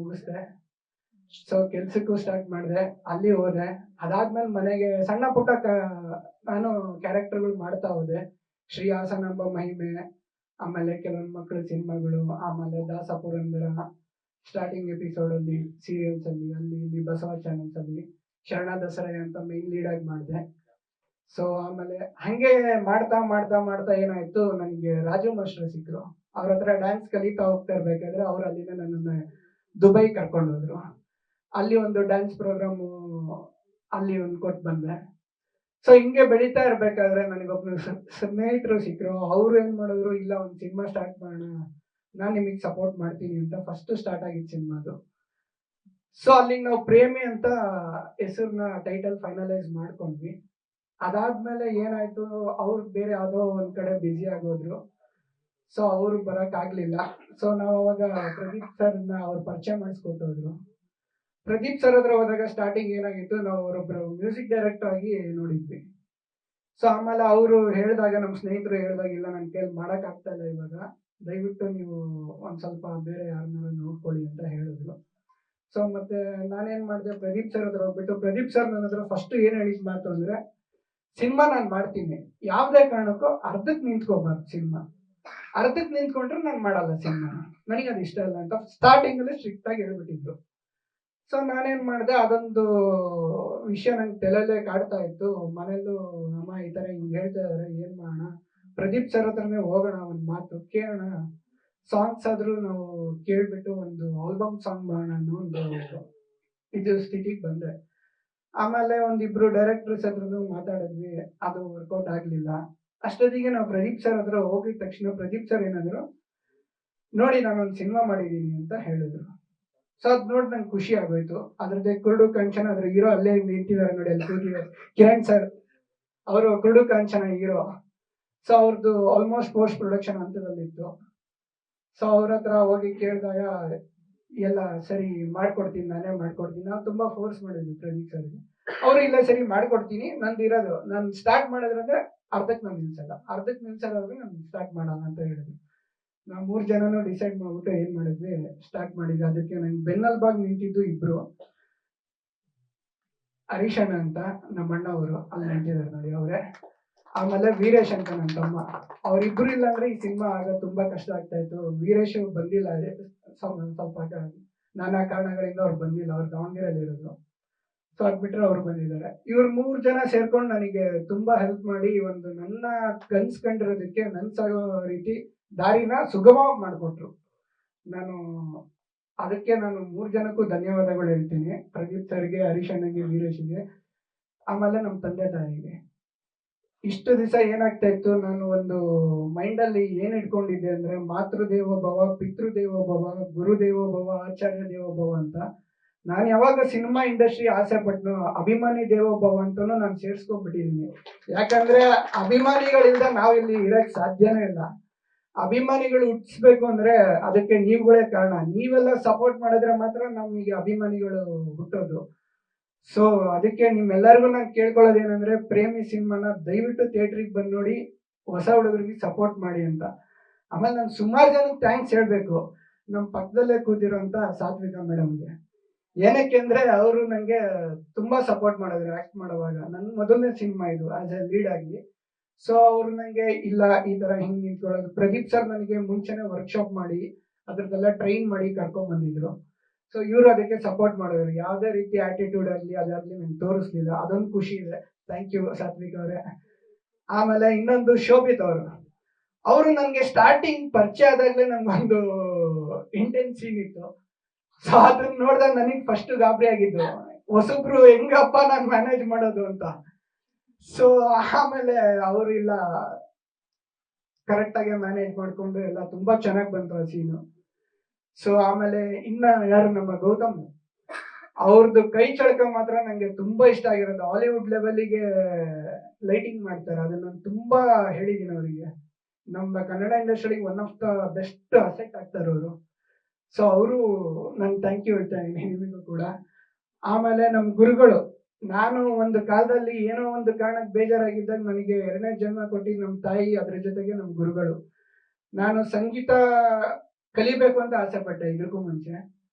ಮುಗಿಸ್ದೆ. ಸೊ ಕೆಲ್ಸಕ್ಕೂ ಸ್ಟಾರ್ಟ್ ಮಾಡಿದೆ, ಅಲ್ಲಿ ಹೋದೆ. ಅದಾದ್ಮೇಲೆ ಮನೆಗೆ ಸಣ್ಣ ಪುಟ್ಟ ನಾನು ಕ್ಯಾರೆಕ್ಟರ್ಗಳು ಮಾಡ್ತಾ ಹೋದೆ. ಶ್ರೀ ಹಾಸನಾಂಬ ಮಹಿಮೆ, ಆಮೇಲೆ ಕೆಲವೊಂದು ಮಕ್ಕಳ ಸಿನಿಮಾಗಳು, ಆಮೇಲೆ ದಾಸ ಪುರಂದರ ಸ್ಟಾರ್ಟಿಂಗ್ ಎಪಿಸೋಡಲ್ಲಿ ಸೀರಿಯಲ್ಸಲ್ಲಿ, ಅಲ್ಲಿ ಇಲ್ಲಿ ಬಸವ ಚಾನಲ್ಸಲ್ಲಿ ಶರಣ ದಸರಾ ಅಂತ ಮೇನ್ ಲೀಡಾಗಿ ಮಾಡಿದೆ. ಸೊ ಆಮೇಲೆ ಹಾಗೆ ಮಾಡ್ತಾ ಮಾಡ್ತಾ ಮಾಡ್ತಾ ಏನಾಯಿತು, ನನಗೆ ರಾಜು ಮಾಸ್ಟರ್ ಸಿಕ್ಕರು. ಅವ್ರ ಹತ್ರ ಡ್ಯಾನ್ಸ್ ಕಲಿತಾ ಹೋಗ್ತಾ ಇರ್ಬೇಕಾದ್ರೆ ಅವ್ರು ಅಲ್ಲಿಂದ ನನ್ನನ್ನು ದುಬೈ ಕರ್ಕೊಂಡು ಹೋದ್ರು. ಅಲ್ಲಿ ಒಂದು ಡ್ಯಾನ್ಸ್ ಪ್ರೋಗ್ರಾಮು ಅಲ್ಲಿ ಒಂದು ಕೊಟ್ಟು ಬಂದೆ. ಸೊ ಹಿಂಗೆ ಬೆಳೀತಾ ಇರ್ಬೇಕಾದ್ರೆ ನನಗೊಬ್ಬರು ಸ್ನೇಹಿತರು ಸಿಕ್ಕರು. ಅವರು ಏನು ಮಾಡಿದ್ರು, ಇಲ್ಲ ಒಂದು ಸಿನಿಮಾ ಸ್ಟಾರ್ಟ್ ಮಾಡೋಣ, ನಾನು ನಿಮಗೆ ಸಪೋರ್ಟ್ ಮಾಡ್ತೀನಿ ಅಂತ ಫಸ್ಟ್ ಸ್ಟಾರ್ಟ್ ಆಗಿದ್ದು ಸಿನಿಮಾದು. ಸೊ ಅಲ್ಲಿಗೆ ನಾವು ಪ್ರೇಮಿ ಅಂತ ಹೆಸರನ್ನ ಟೈಟಲ್ ಫೈನಲೈಸ್ ಮಾಡ್ಕೊಂಡ್ವಿ. ಅದಾದ್ಮೇಲೆ ಏನಾಯ್ತು, ಅವ್ರು ಬೇರೆ ಯಾವುದೋ ಒಂದು ಕಡೆ ಬ್ಯುಸಿ ಆಗೋದ್ರು. ಸೊ ಅವರು ಬರೋಕ್ಕಾಗಲಿಲ್ಲ. ಸೊ ನಾವು ಅವಾಗ ಪ್ರದೀಪ್ ಸರ್ನ ಅವ್ರು ಪರಿಚಯ ಮಾಡಿಸ್ಕೊಟ್ಟೋದ್ರು. ಪ್ರದೀಪ್ ಸರ್ ಹತ್ರ ಹೋದಾಗ ಸ್ಟಾರ್ಟಿಂಗ್ ಏನಾಗಿತ್ತು, ನಾವು ಅವರೊಬ್ಬರು ಮ್ಯೂಸಿಕ್ ಡೈರೆಕ್ಟರ್ ಆಗಿ ನೋಡಿದ್ವಿ. ಸೊ ಆಮೇಲೆ ಅವರು ಹೇಳಿದಾಗ, ನಮ್ಮ ಸ್ನೇಹಿತರು ಹೇಳಿದಾಗ, ಇಲ್ಲ ನನ್ನ ಕೈಯಲ್ಲಿ ಮಾಡೋಕ್ಕಾಗ್ತಾ ಇಲ್ಲ ಇವಾಗ, ದಯವಿಟ್ಟು ನೀವು ಒಂದು ಸ್ವಲ್ಪ ಬೇರೆ ಯಾರನ್ನಾರು ನೋಡ್ಕೊಳ್ಳಿ ಅಂತ ಹೇಳಿದ್ರು. ಸೊ ಮತ್ತೆ ನಾನೇನು ಮಾಡಿದೆ, ಪ್ರದೀಪ್ ಸರ್ ಹತ್ರ ಹೋಗ್ಬಿಟ್ಟು, ಪ್ರದೀಪ್ ಸರ್ ನನ್ನ ಹತ್ರ ಫಸ್ಟ್ ಏನು ಹೇಳಿದ ಮಾತು ಅಂದರೆ, ಸಿನಿಮಾ ನಾನು ಮಾಡ್ತೀನಿ, ಯಾವುದೇ ಕಾರಣಕ್ಕೂ ಅರ್ಧಕ್ಕೆ ನಿಂತ್ಕೋಬಾರ್ದು. ಸಿನಿಮಾ ಅರ್ಧಕ್ಕೆ ನಿಂತ್ಕೊಂಡ್ರೆ ನಾನು ಮಾಡಲ್ಲ ಸಿನಿಮಾ, ನನಗೆ ಅದು ಇಷ್ಟ ಇಲ್ಲ ಅಂತ ಸ್ಟಾರ್ಟಿಂಗಲ್ಲಿ ಸ್ಟ್ರಿಕ್ಟ್ ಆಗಿ ಹೇಳ್ಬಿಟ್ಟಿದ್ರು. ಸೊ ನಾನೇನು ಮಾಡಿದೆ, ಅದೊಂದು ವಿಷಯ ನಂಗೆ ತಲೆಯಲ್ಲೇ ಕಾಡ್ತಾ ಇತ್ತು. ಮನೆಯಲ್ಲೂ ಅಮ್ಮ ಈ ಥರ ಹಿಂಗೆ ಹೇಳ್ತಾ ಇದ್ದಾರೆ, ಏನು ಮಾಡೋಣ, ಪ್ರದೀಪ್ ಸರ್ ಹತ್ರನೇ ಹೋಗೋಣ, ಒಂದು ಮಾತು ಕೇಳೋಣ, ಸಾಂಗ್ಸ್ ಆದರೂ ನಾವು ಕೇಳಿಬಿಟ್ಟು ಒಂದು ಆಲ್ಬಮ್ ಸಾಂಗ್ ಮಾಡೋಣ ಅನ್ನೋ ಒಂದು ಇದು ಸ್ಥಿತಿಗೆ ಬಂದೆ. ಆಮೇಲೆ ಒಂದಿಬ್ರು ಡೈರೆಕ್ಟರ್ಸ್ ಹತ್ರನೂ ಮಾತಾಡಿದ್ವಿ, ಅದು ವರ್ಕೌಟ್ ಆಗಲಿಲ್ಲ. ಅಷ್ಟೊತ್ತಿಗೆ ನಾವು ಪ್ರದೀಪ್ ಸರ್ ಹತ್ರ ಹೋಗಿದ ತಕ್ಷಣ ಪ್ರದೀಪ್ ಸರ್ ಏನಾದ್ರು, ನೋಡಿ ನಾನೊಂದು ಸಿನಿಮಾ ಮಾಡಿದ್ದೀನಿ ಅಂತ ಹೇಳಿದ್ರು. ಸೊ ಅದು ನೋಡಿ ನಂಗೆ ಖುಷಿ ಆಗೋಯ್ತು. ಅದ್ರದ್ದೇ ಕುರುಡು ಕಾಂಚನ, ಅದ್ರ ಹೀರೋ ಅಲ್ಲೇ ನಿಂತಿದ್ದಾರೆ ನೋಡಿ, ಅಲ್ಲಿ ಕೂತಿದ್ದಾರೆ ಕಿರಣ್ ಸರ್, ಅವರು ಕುರುಡು ಕಾಂಚನ ಹೀರೋ. ಸೊ ಅವ್ರದ್ದು ಆಲ್ಮೋಸ್ಟ್ ಪೋಸ್ಟ್ ಪ್ರೊಡಕ್ಷನ್ ಹಂತದಲ್ಲಿತ್ತು. ಸೊ ಅವ್ರ ಹತ್ರ ಹೋಗಿ ಕೇಳಿದಾಗ ಎಲ್ಲ ಸರಿ ಮಾಡ್ಕೊಡ್ತೀನಿ, ನಾನೇ ಮಾಡ್ಕೊಡ್ತೀನಿ. ನಾವು ತುಂಬ ಫೋರ್ಸ್ ಮಾಡಿದ್ವಿ ಪ್ರದೀಪ್ ಸರ್ಗೆ. ಅವರು ಇಲ್ಲ ಸರಿ ಮಾಡ್ಕೊಡ್ತೀನಿ, ನಂದು ಇರೋದು ನಾನು ಸ್ಟಾರ್ಟ್ ಮಾಡಿದ್ರಂದ್ರೆ ಅರ್ಧಕ್ಕೆ ನಾನು ನಿಲ್ಸೋದಾದ್ರೆ ನಾನು ಸ್ಟಾರ್ಟ್ ಮಾಡೋಣ ಅಂತ ಹೇಳಿದ್ವಿ. ನಾವು 3 ಜನನೂ ಡಿಸೈಡ್ ಮಾಡ್ಬಿಟ್ಟು ಏನು ಮಾಡಿದ್ವಿ, ಸ್ಟಾರ್ಟ್ ಮಾಡಿದ್ವಿ. ಅದಕ್ಕೆ ನಂಗೆ ಬೆನ್ನೆಲುಬಾಗಿ ನಿಂತಿದ್ದು ಇಬ್ರು. ಹರೀಶಣ್ಣ ಅಂತ ನಮ್ಮ ಅಣ್ಣ ಅವರು ಅಲ್ಲಿ ನಿಂತಿದ್ದಾರೆ ನೋಡಿ ಅವರೇ. ಆಮೇಲೆ ವೀರೇಶ್ ಅಂತ ನನ್ನ ತಮ್ಮ. ಅವರಿಬ್ರು ಇಲ್ಲ ಅಂದ್ರೆ ಈ ಸಿನಿಮಾ ಆಗ ತುಂಬಾ ಕಷ್ಟ ಆಗ್ತಾ ಇತ್ತು. ವೀರೇಶ್ ಬಂದಿಲ್ಲ, ಸ್ವಲ್ಪ ನಾನಾ ಕಾರಣಗಳಿಂದ ಅವ್ರು ಬಂದಿಲ್ಲ, ಅವ್ರು ದಾವಣಗೆರೆಯಲ್ಲಿ ಇರೋದು. ಸೊ ಅದ್ಬಿಟ್ರೆ ಅವ್ರು ಬಂದಿದ್ದಾರೆ. ಇವ್ರು 3 ಜನ ಸೇರ್ಕೊಂಡು ನನಗೆ ತುಂಬಾ ಹೆಲ್ಪ್ ಮಾಡಿ ಒಂದು ನನ್ನ ಕನ್ಸ್ಕೊಂಡಿರೋದಕ್ಕೆ ನನ್ಸಾಗೋ ರೀತಿ ದಾರಿನ ಸುಗಮವಾಗಿ ಮಾಡಿಕೊಟ್ರು. ನಾನು ಅದಕ್ಕೆ ನಾನು 3 ಜನಕ್ಕೂ ಧನ್ಯವಾದಗಳು ಹೇಳ್ತೀನಿ. ಪ್ರದೀಪ್ ಸರ್ಗೆ, ಹರೀಶಣ್ಣಗೆ, ವೀರೇಶ್ಗೆ, ಆಮೇಲೆ ನಮ್ಮ ತಂದೆ ತಾಯಿಗೆ. ಇಷ್ಟು ದಿವಸ ಏನಾಗ್ತಾ ಇತ್ತು, ನಾನು ಒಂದು ಮೈಂಡಲ್ಲಿ ಏನ್ ಇಟ್ಕೊಂಡಿದ್ದೆ ಅಂದ್ರೆ ಮಾತೃದೇವೋ ಭವ, ಪಿತೃದೇವೋ ಭವ, ಗುರುದೇವೋ ಭವ, ಆಚಾರ್ಯ ದೇವೋ ಭವ ಅಂತ. ನಾನು ಯಾವಾಗ ಸಿನಿಮಾ ಇಂಡಸ್ಟ್ರಿ ಆಸೆ ಪಟ್ನೋ ಅಭಿಮಾನಿ ದೇವೋ ಭವ ಅಂತಾನು ನಾನು ಸೇರ್ಸ್ಕೊಂಡ್ಬಿಟ್ಟಿದ್ದೀನಿ. ಯಾಕಂದ್ರೆ ಅಭಿಮಾನಿಗಳಿಂದ ನಾವಿಲ್ಲಿ ಇರಕ್ ಸಾಧ್ಯನೇ ಇಲ್ಲ. ಅಭಿಮಾನಿಗಳು ಹುಟ್ಟಿಸ್ಬೇಕು ಅಂದ್ರೆ ಅದಕ್ಕೆ ನೀವುಗಳೇ ಕಾರಣ. ನೀವೆಲ್ಲ ಸಪೋರ್ಟ್ ಮಾಡಿದ್ರೆ ಮಾತ್ರ ನಮಗೆ ಅಭಿಮಾನಿಗಳು ಹುಟ್ಟೋದು. ಸೊ ಅದಕ್ಕೆ ನಿಮ್ಮೆಲ್ಲರಿಗೂ ನಾನು ಕೇಳ್ಕೊಳ್ಳೋದೇನಂದ್ರೆ, ಪ್ರೇಮಿ ಸಿನಿಮಾನ ದಯವಿಟ್ಟು ಥಿಯೇಟ್ರಿಗೆ ಬಂದು ನೋಡಿ, ಹೊಸ ಹುಡುಗರಿಗೆ ಸಪೋರ್ಟ್ ಮಾಡಿ ಅಂತ. ಆಮೇಲೆ ನಾನು ಸುಮಾರು ಜನಕ್ಕೆ ಥ್ಯಾಂಕ್ಸ್ ಹೇಳ್ಬೇಕು. ನಮ್ಮ ಪಕ್ಕದಲ್ಲೇ ಕೂತಿರೋಂಥ ಸಾತ್ವಿಕಾ ಮೇಡಮ್ಗೆ. ಏನಕ್ಕೆ ಅಂದ್ರೆ ಅವರು ನನಗೆ ತುಂಬಾ ಸಪೋರ್ಟ್ ಮಾಡಿದ್ರು ಆಕ್ಟ್ ಮಾಡುವಾಗ. ನನ್ನ ಮೊದಲನೇ ಸಿನಿಮಾ ಇದು ಆಸ್ ಎ ಲೀಡ್ ಆಗಿ. ಸೊ ಅವ್ರು ನನಗೆ ಇಲ್ಲ ಈ ತರ ಹಿಂಗ್ ನಿಂತ್ಕೊಳ್ಳೋದು. ಪ್ರದೀಪ್ ಸರ್ ನನಗೆ ಮುಂಚೆನೆ ವರ್ಕ್ಶಾಪ್ ಮಾಡಿ ಅದ್ರದ್ದೆಲ್ಲ ಟ್ರೈನ್ ಮಾಡಿ ಕರ್ಕೊಂಡ್ ಬಂದಿದ್ರು. ಸೊ ಇವರು ಅದಕ್ಕೆ ಸಪೋರ್ಟ್ ಮಾಡಿದ್ರು. ಯಾವುದೇ ರೀತಿ ಆಟಿಟ್ಯೂಡ್ ಆಗಲಿ ಅದಾಗ್ಲಿ ನಂಗೆ ತೋರಿಸ್ಲಿಲ್ಲ. ಅದೊಂದು ಖುಷಿ ಇದೆ. ಥ್ಯಾಂಕ್ ಯು ಸಾತ್ವಿಕ್ ಅವರೇ. ಆಮೇಲೆ ಇನ್ನೊಂದು ಶೋಭಿತ್ ಅವರು ನನಗೆ ಸ್ಟಾರ್ಟಿಂಗ್ ಪರಿಚಯ ಆದಾಗಲೇ ನಮ್ಗೊಂದು ಇಂಟೆನ್ಸ್ ಸೀನ್ ಇತ್ತು. ಸೊ ಅದನ್ನ ನೋಡಿದಾಗ ನನಗೆ ಫಸ್ಟ್ ಗಾಬರಿ ಆಗಿದ್ದು, ಹೊಸಬ್ರು ಹೆಂಗಪ್ಪ ನಾನು ಮ್ಯಾನೇಜ್ ಮಾಡೋದು ಅಂತ. ಸೊ ಆಮೇಲೆ ಅವರು ಇಲ್ಲ ಕರೆಕ್ಟ್ ಆಗಿ ಮ್ಯಾನೇಜ್ ಮಾಡ್ಕೊಂಡು ಎಲ್ಲ ತುಂಬಾ ಚೆನ್ನಾಗಿ ಬಂತು ಆ ಸೀನು. ಸೊ ಆಮೇಲೆ ಇನ್ನ ಯಾರು ನಮ್ಮ ಗೌತಮ್, ಅವ್ರದ್ದು ಕೈ ಚಳಕ ಮಾತ್ರ ನಂಗೆ ತುಂಬಾ ಇಷ್ಟ ಆಗಿರೋದು. ಹಾಲಿವುಡ್ ಲೆವೆಲ್ಗೆ ಲೈಟಿಂಗ್ ಮಾಡ್ತಾರೆ, ಅದನ್ನ ನಾನು ತುಂಬಾ ಹೇಳಿದ್ದೀನಿ ಅವರಿಗೆ. ನಮ್ಮ ಕನ್ನಡ ಇಂಡಸ್ಟ್ರಿಗೆ one of the best asset ಆಗ್ತಾರೆ ಅವರು. ಸೊ ಅವರು ನಾನು ಥ್ಯಾಂಕ್ ಯು ಹೇಳ್ತಾ ಇದ್ದೀನಿ ನಿಮಗೂ ಕೂಡ. ಆಮೇಲೆ ನಮ್ಮ ಗುರುಗಳು, ನಾನು ಒಂದು ಕಾಲದಲ್ಲಿ ಏನೋ ಒಂದು ಕಾರಣಕ್ಕೆ ಬೇಜಾರಾಗಿದ್ದಾಗ ನನಗೆ 2ನೇ ಜನ್ಮ ಕೊಟ್ಟಿದ್ದು ನಮ್ಮ ತಾಯಿ, ಅದ್ರ ಜೊತೆಗೆ ನಮ್ಮ ಗುರುಗಳು. ನಾನು ಸಂಗೀತ ಕಲಿಬೇಕು ಅಂತ ಆಸೆ ಪಟ್ಟೆ ಇದಕ್ಕೂ ಮುಂಚೆ.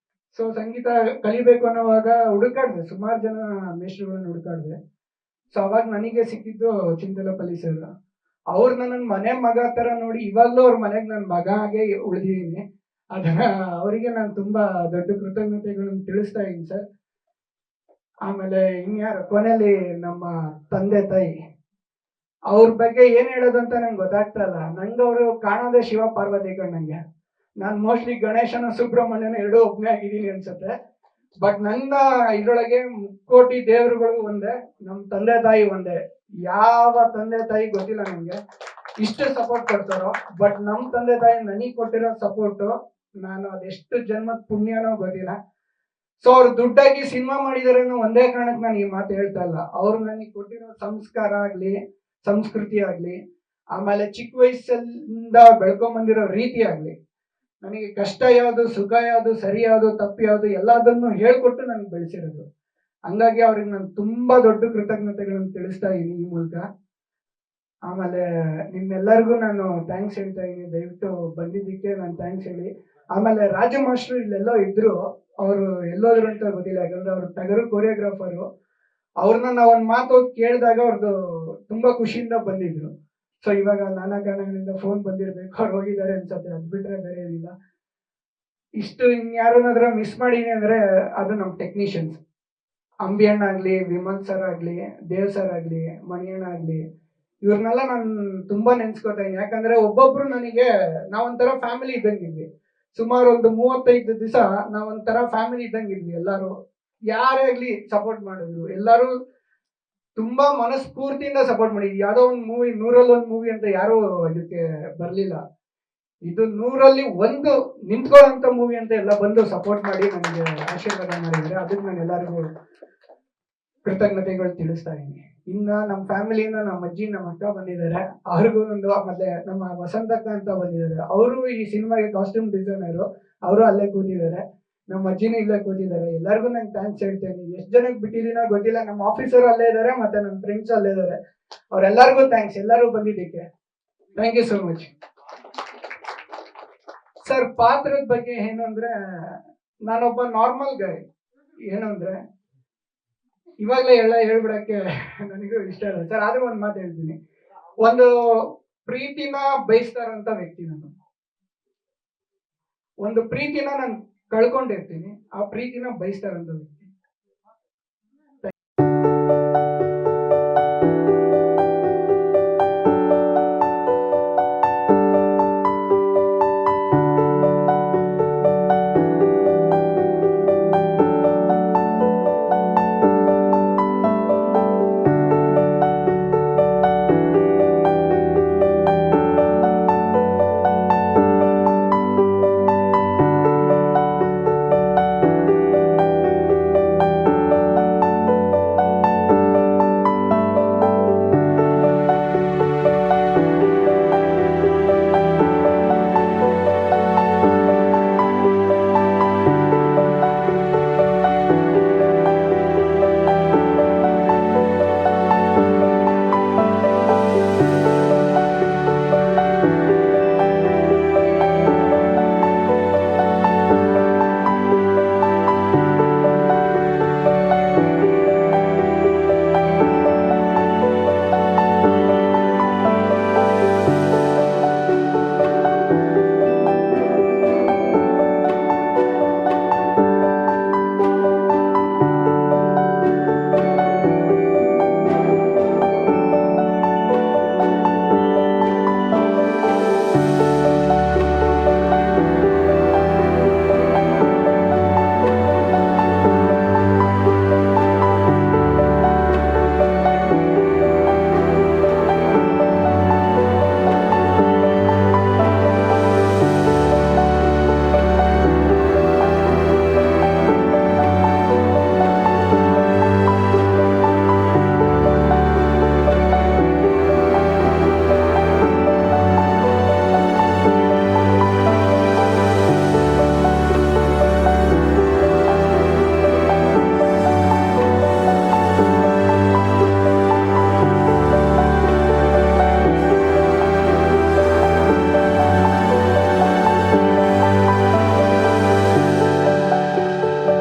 ಸೊ ಸಂಗೀತ ಕಲಿಬೇಕು ಅನ್ನೋವಾಗ ಹುಡುಕಾಡ್ದೆ, ಸುಮಾರು ಜನ ಮೇಷ್ಟ್ರುಗಳನ್ನ ಹುಡುಕಾಡ್ದೆ. ಸೊ ಅವಾಗ ನನಗೆ ಸಿಕ್ಕಿದ್ದು ಚಿಂತಲಪಲ್ಲಿ ಸರ್. ಅವ್ರು ನನ್ನ ಮನೆ ಮಗ ತರ ನೋಡಿ ಇವಾಗ್ಲೂ ಅವ್ರ ಮನೆಗೆ ನನ್ನ ಮಗ ಹಾಗೆ ಉಳಿದಿದ್ದೀನಿ. ಅದನ್ನ ಅವರಿಗೆ ನಾನು ತುಂಬಾ ದೊಡ್ಡ ಕೃತಜ್ಞತೆಗಳನ್ನು ತಿಳಿಸ್ತಾ ಇದ್ದೀನಿ ಸರ್. ಆಮೇಲೆ ಇನ್ಯಾರು ಕೊನೆಯಲ್ಲಿ ನಮ್ಮ ತಂದೆ ತಾಯಿ, ಅವ್ರ ಬಗ್ಗೆ ಏನ್ ಹೇಳೋದಂತ ನಂಗೆ ಗೊತ್ತಾಗ್ತಾ ಇಲ್ಲ. ನಂಗೆ ಅವರು ಕಾಣೋದೇ ಶಿವ ಪಾರ್ವತಿ ಕಣ್ಣಂಗೆ. ನಾನು ಮೋಸ್ಟ್ಲಿ ಗಣೇಶನ ಸುಬ್ರಹ್ಮಣ್ಯನ ಎರಡೂ ಒಬ್ಬನೇ ಆಗಿದ್ದೀನಿ ಅನ್ಸುತ್ತೆ. ಬಟ್ ನನ್ನ ಇದ್ರೊಳಗೆ 1,000,000 ದೇವರುಗಳು ಒಂದೇ, ನಮ್ಮ ತಂದೆ ತಾಯಿ ಒಂದೇ. ಯಾವ ತಂದೆ ತಾಯಿ ಗೊತ್ತಿಲ್ಲ ನಂಗೆ ಇಷ್ಟು ಸಪೋರ್ಟ್ ಕೊಡ್ತಾರೋ. ಬಟ್ ನಮ್ಮ ತಂದೆ ತಾಯಿ ನನಗೆ ಕೊಟ್ಟಿರೋ ಸಪೋರ್ಟು ನಾನು ಅದೆಷ್ಟು ಜನ್ಮದ ಪುಣ್ಯನೋ ಗೊತ್ತಿಲ್ಲ. ಸೊ ಅವ್ರು ದುಡ್ಡಾಗಿ ಸಿನಿಮಾ ಮಾಡಿದಾರೆ ಅನ್ನೋ ಒಂದೇ ಕಾರಣಕ್ಕೆ ನಾನು ಈ ಮಾತು ಹೇಳ್ತಾ ಇಲ್ಲ. ಅವ್ರು ನನಗೆ ಕೊಟ್ಟಿರೋ ಸಂಸ್ಕಾರ ಆಗ್ಲಿ, ಸಂಸ್ಕೃತಿ ಆಗ್ಲಿ, ಆಮೇಲೆ ಚಿಕ್ಕ ವಯಸ್ಸಿಂದ ಬೆಳ್ಕೊಂಡ್ ಬಂದಿರೋ ರೀತಿ ಆಗ್ಲಿ, ನನಗೆ ಕಷ್ಟ ಯಾವುದು, ಸುಖ ಯಾವುದು, ಸರಿ ಯಾವುದು, ತಪ್ಪು ಯಾವುದು ಎಲ್ಲದನ್ನು ಹೇಳ್ಕೊಟ್ಟು ನನಗೆ ಬೆಳೆಸಿರೋದು. ಹಂಗಾಗಿ ಅವ್ರಿಗೆ ನಾನು ತುಂಬಾ ದೊಡ್ಡ ಕೃತಜ್ಞತೆಗಳನ್ನು ತಿಳಿಸ್ತಾ ಇದ್ದೀನಿ ಈ ಮೂಲಕ. ಆಮೇಲೆ ನಿಮ್ಮೆಲ್ಲರಿಗೂ ನಾನು ಥ್ಯಾಂಕ್ಸ್ ಹೇಳ್ತಾ ಇದ್ದೀನಿ. ದಯವಿಟ್ಟು ಬಂದಿದ್ದಕ್ಕೆ ನಾನು ಥ್ಯಾಂಕ್ಸ್ ಹೇಳಿ. ಆಮೇಲೆ ರಾಜು ಮಾಸ್ಟ್ರು ಇಲ್ಲೆಲ್ಲೋ ಇದ್ರು, ಅವರು ಎಲ್ಲೋದ್ರು ಅಂತ ಗೊತ್ತಿಲ್ಲ. ಯಾಕಂದ್ರೆ ಅವ್ರು ಟಗರು ಕೊರಿಯೋಗ್ರಾಫರು. ಅವ್ರನ್ನ ನಾವು ಒಂದು ಮಾತು ಕೇಳಿದಾಗ ಅವ್ರದ್ದು ತುಂಬಾ ಖುಷಿಯಿಂದ ಬಂದಿದ್ರು. ಸೊ ಇವಾಗ ನಾನಾ ಕಾರಣಗಳಿಂದ ಫೋನ್ ಬಂದಿರ್ಬೇಕು, ಅವ್ರು ಹೋಗಿದ್ದಾರೆ ಅನ್ಸುತ್ತೆ. ಅದ್ ಬಿಟ್ರೆ ಬೇರೆ ಏನಿಲ್ಲ. ಇಷ್ಟು ಇನ್ಯಾರನ್ನಾದ್ರೂ ಮಿಸ್ ಮಾಡೀನಿ ಅಂದ್ರೆ ಅದು ನಮ್ಮ ಟೆಕ್ನಿಷಿಯನ್ಸ್. ಅಂಬಿಯಣ್ಣ ಆಗ್ಲಿ, ವಿಮಲ್ ಸರ್ ಆಗ್ಲಿ, ದೇವ್ ಸರ್ ಆಗ್ಲಿ, ಮಣಿಯಣ್ಣ ಆಗ್ಲಿ, ಇವ್ರನ್ನೆಲ್ಲ ನಾನು ತುಂಬಾ ನೆನ್ಸ್ಕೊತಾ ಇದ್ದೀನಿ. ಯಾಕಂದ್ರೆ ಒಬ್ಬೊಬ್ರು ನನಗೆ ನಾವೊಂಥರ ಫ್ಯಾಮಿಲಿ ಇದ್ದಂಗಿದ್ವಿ. ಸುಮಾರು ಒಂದು 35 ದಿವಸ ನಾವೊಂಥರ ಫ್ಯಾಮಿಲಿ ಇದ್ದಂಗಿದ್ವಿ. ಎಲ್ಲಾರು ಯಾರೇ ಆಗ್ಲಿ ಸಪೋರ್ಟ್ ಮಾಡಿದ್ರು. ಎಲ್ಲಾರು ತುಂಬಾ ಮನಸ್ಫೂರ್ತಿಯಿಂದ ಸಪೋರ್ಟ್ ಮಾಡಿದ್ವಿ. ಯಾವ್ದೋ ಒಂದು ಮೂವಿ 100ರಲ್ಲಿ 1 ಮೂವಿ ಅಂತ ಯಾರು ಇದಕ್ಕೆ ಬರ್ಲಿಲ್ಲ. ಇದು 100ರಲ್ಲಿ 1 ನಿಂತ್ಕೊಳ್ಳೋಂಥ ಮೂವಿ ಅಂತ ಎಲ್ಲ ಬಂದು ಸಪೋರ್ಟ್ ಮಾಡಿ ನನಗೆ ಆಶೀರ್ವಾದ ಮಾಡಿದ್ರೆ ಅದಕ್ಕೆ ನಾನು ಎಲ್ಲರಿಗೂ ಕೃತಜ್ಞತೆಗಳು ತಿಳಿಸ್ತಾ ಇದ್ದೀನಿ. ಇನ್ನ ನಮ್ಮ ಫ್ಯಾಮಿಲಿಯಿಂದ ನಮ್ಮ ಅಜ್ಜಿ, ನಮ್ಮ ಅಕ್ಕ ಬಂದಿದ್ದಾರೆ, ಅವ್ರಿಗೂ ಒಂದು. ಮತ್ತೆ ನಮ್ಮ ವಸಂತಕ್ಕ ಅಂತ ಬಂದಿದ್ದಾರೆ, ಅವರು ಈ ಸಿನಿಮಾಗೆ ಕಾಸ್ಟ್ಯೂಮ್ ಡಿಸೈನರು, ಅವರು ಅಲ್ಲೇ ಕೂತಿದ್ದಾರೆ. ನಮ್ಮ ಅಜ್ಜಿನೂ ಇಲ್ಲೇ ಕೂತಿದ್ದಾರೆ. ಎಲ್ಲರಿಗೂ ನಂಗೆ ಥ್ಯಾಂಕ್ಸ್ ಹೇಳ್ತೇನೆ. ಎಷ್ಟು ಜನಕ್ಕೆ ಬಿಟ್ಟಿದ್ದೀನೋ ಗೊತ್ತಿಲ್ಲ. ನಮ್ಮ ಆಫೀಸರ್ ಅಲ್ಲೇ ಇದ್ದಾರೆ, ಮತ್ತೆ ನನ್ನ ಫ್ರೆಂಡ್ಸ್ ಅಲ್ಲೇ ಇದ್ದಾರೆ. ಅವ್ರೆಲ್ಲರಿಗೂ ಥ್ಯಾಂಕ್ಸ್, ಎಲ್ಲರೂ ಬಂದಿದ್ದಕ್ಕೆ thank you so much. Sir ಪಾತ್ರದ ಬಗ್ಗೆ ಏನು ಅಂದ್ರೆ, ನಾನೊಬ್ಬ ನಾರ್ಮಲ್ ಗೈ. ಏನು ಅಂದ್ರೆ ಇವಾಗಲೇ ಎಲ್ಲ ಹೇಳ್ಬಿಡಕ್ಕೆ ನನಗೂ ಇಷ್ಟ ಇಲ್ಲ ಸರ್. ಆದ್ರೆ ಒಂದು ಮಾತು ಹೇಳ್ತೀನಿ, ಒಂದು ಪ್ರೀತಿನ ಬಯಸ್ತಾರಂತ ವ್ಯಕ್ತಿ ನಾನು. ಒಂದು ಪ್ರೀತಿನ ನಾನು ಕಳ್ಕೊಂಡಿರ್ತೀನಿ, ಆ ಪ್ರೀತಿನ ಬಯಸ್ತಾರಂತ ವ್ಯಕ್ತಿ.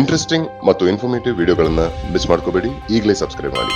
ಇಂಟ್ರೆಸ್ಟಿಂಗ್ ಮತ್ತು ಇನ್ಫಾರ್ಮೇಟಿವ್ ವಿಡಿಯೋಗಳನ್ನ ಮಿಸ್ ಮಾಡ್ಕೋಬೇಡಿ, ಈಗಲೇ ಸಬ್ಸ್ಕ್ರೈಬ್ ಮಾಡಿ.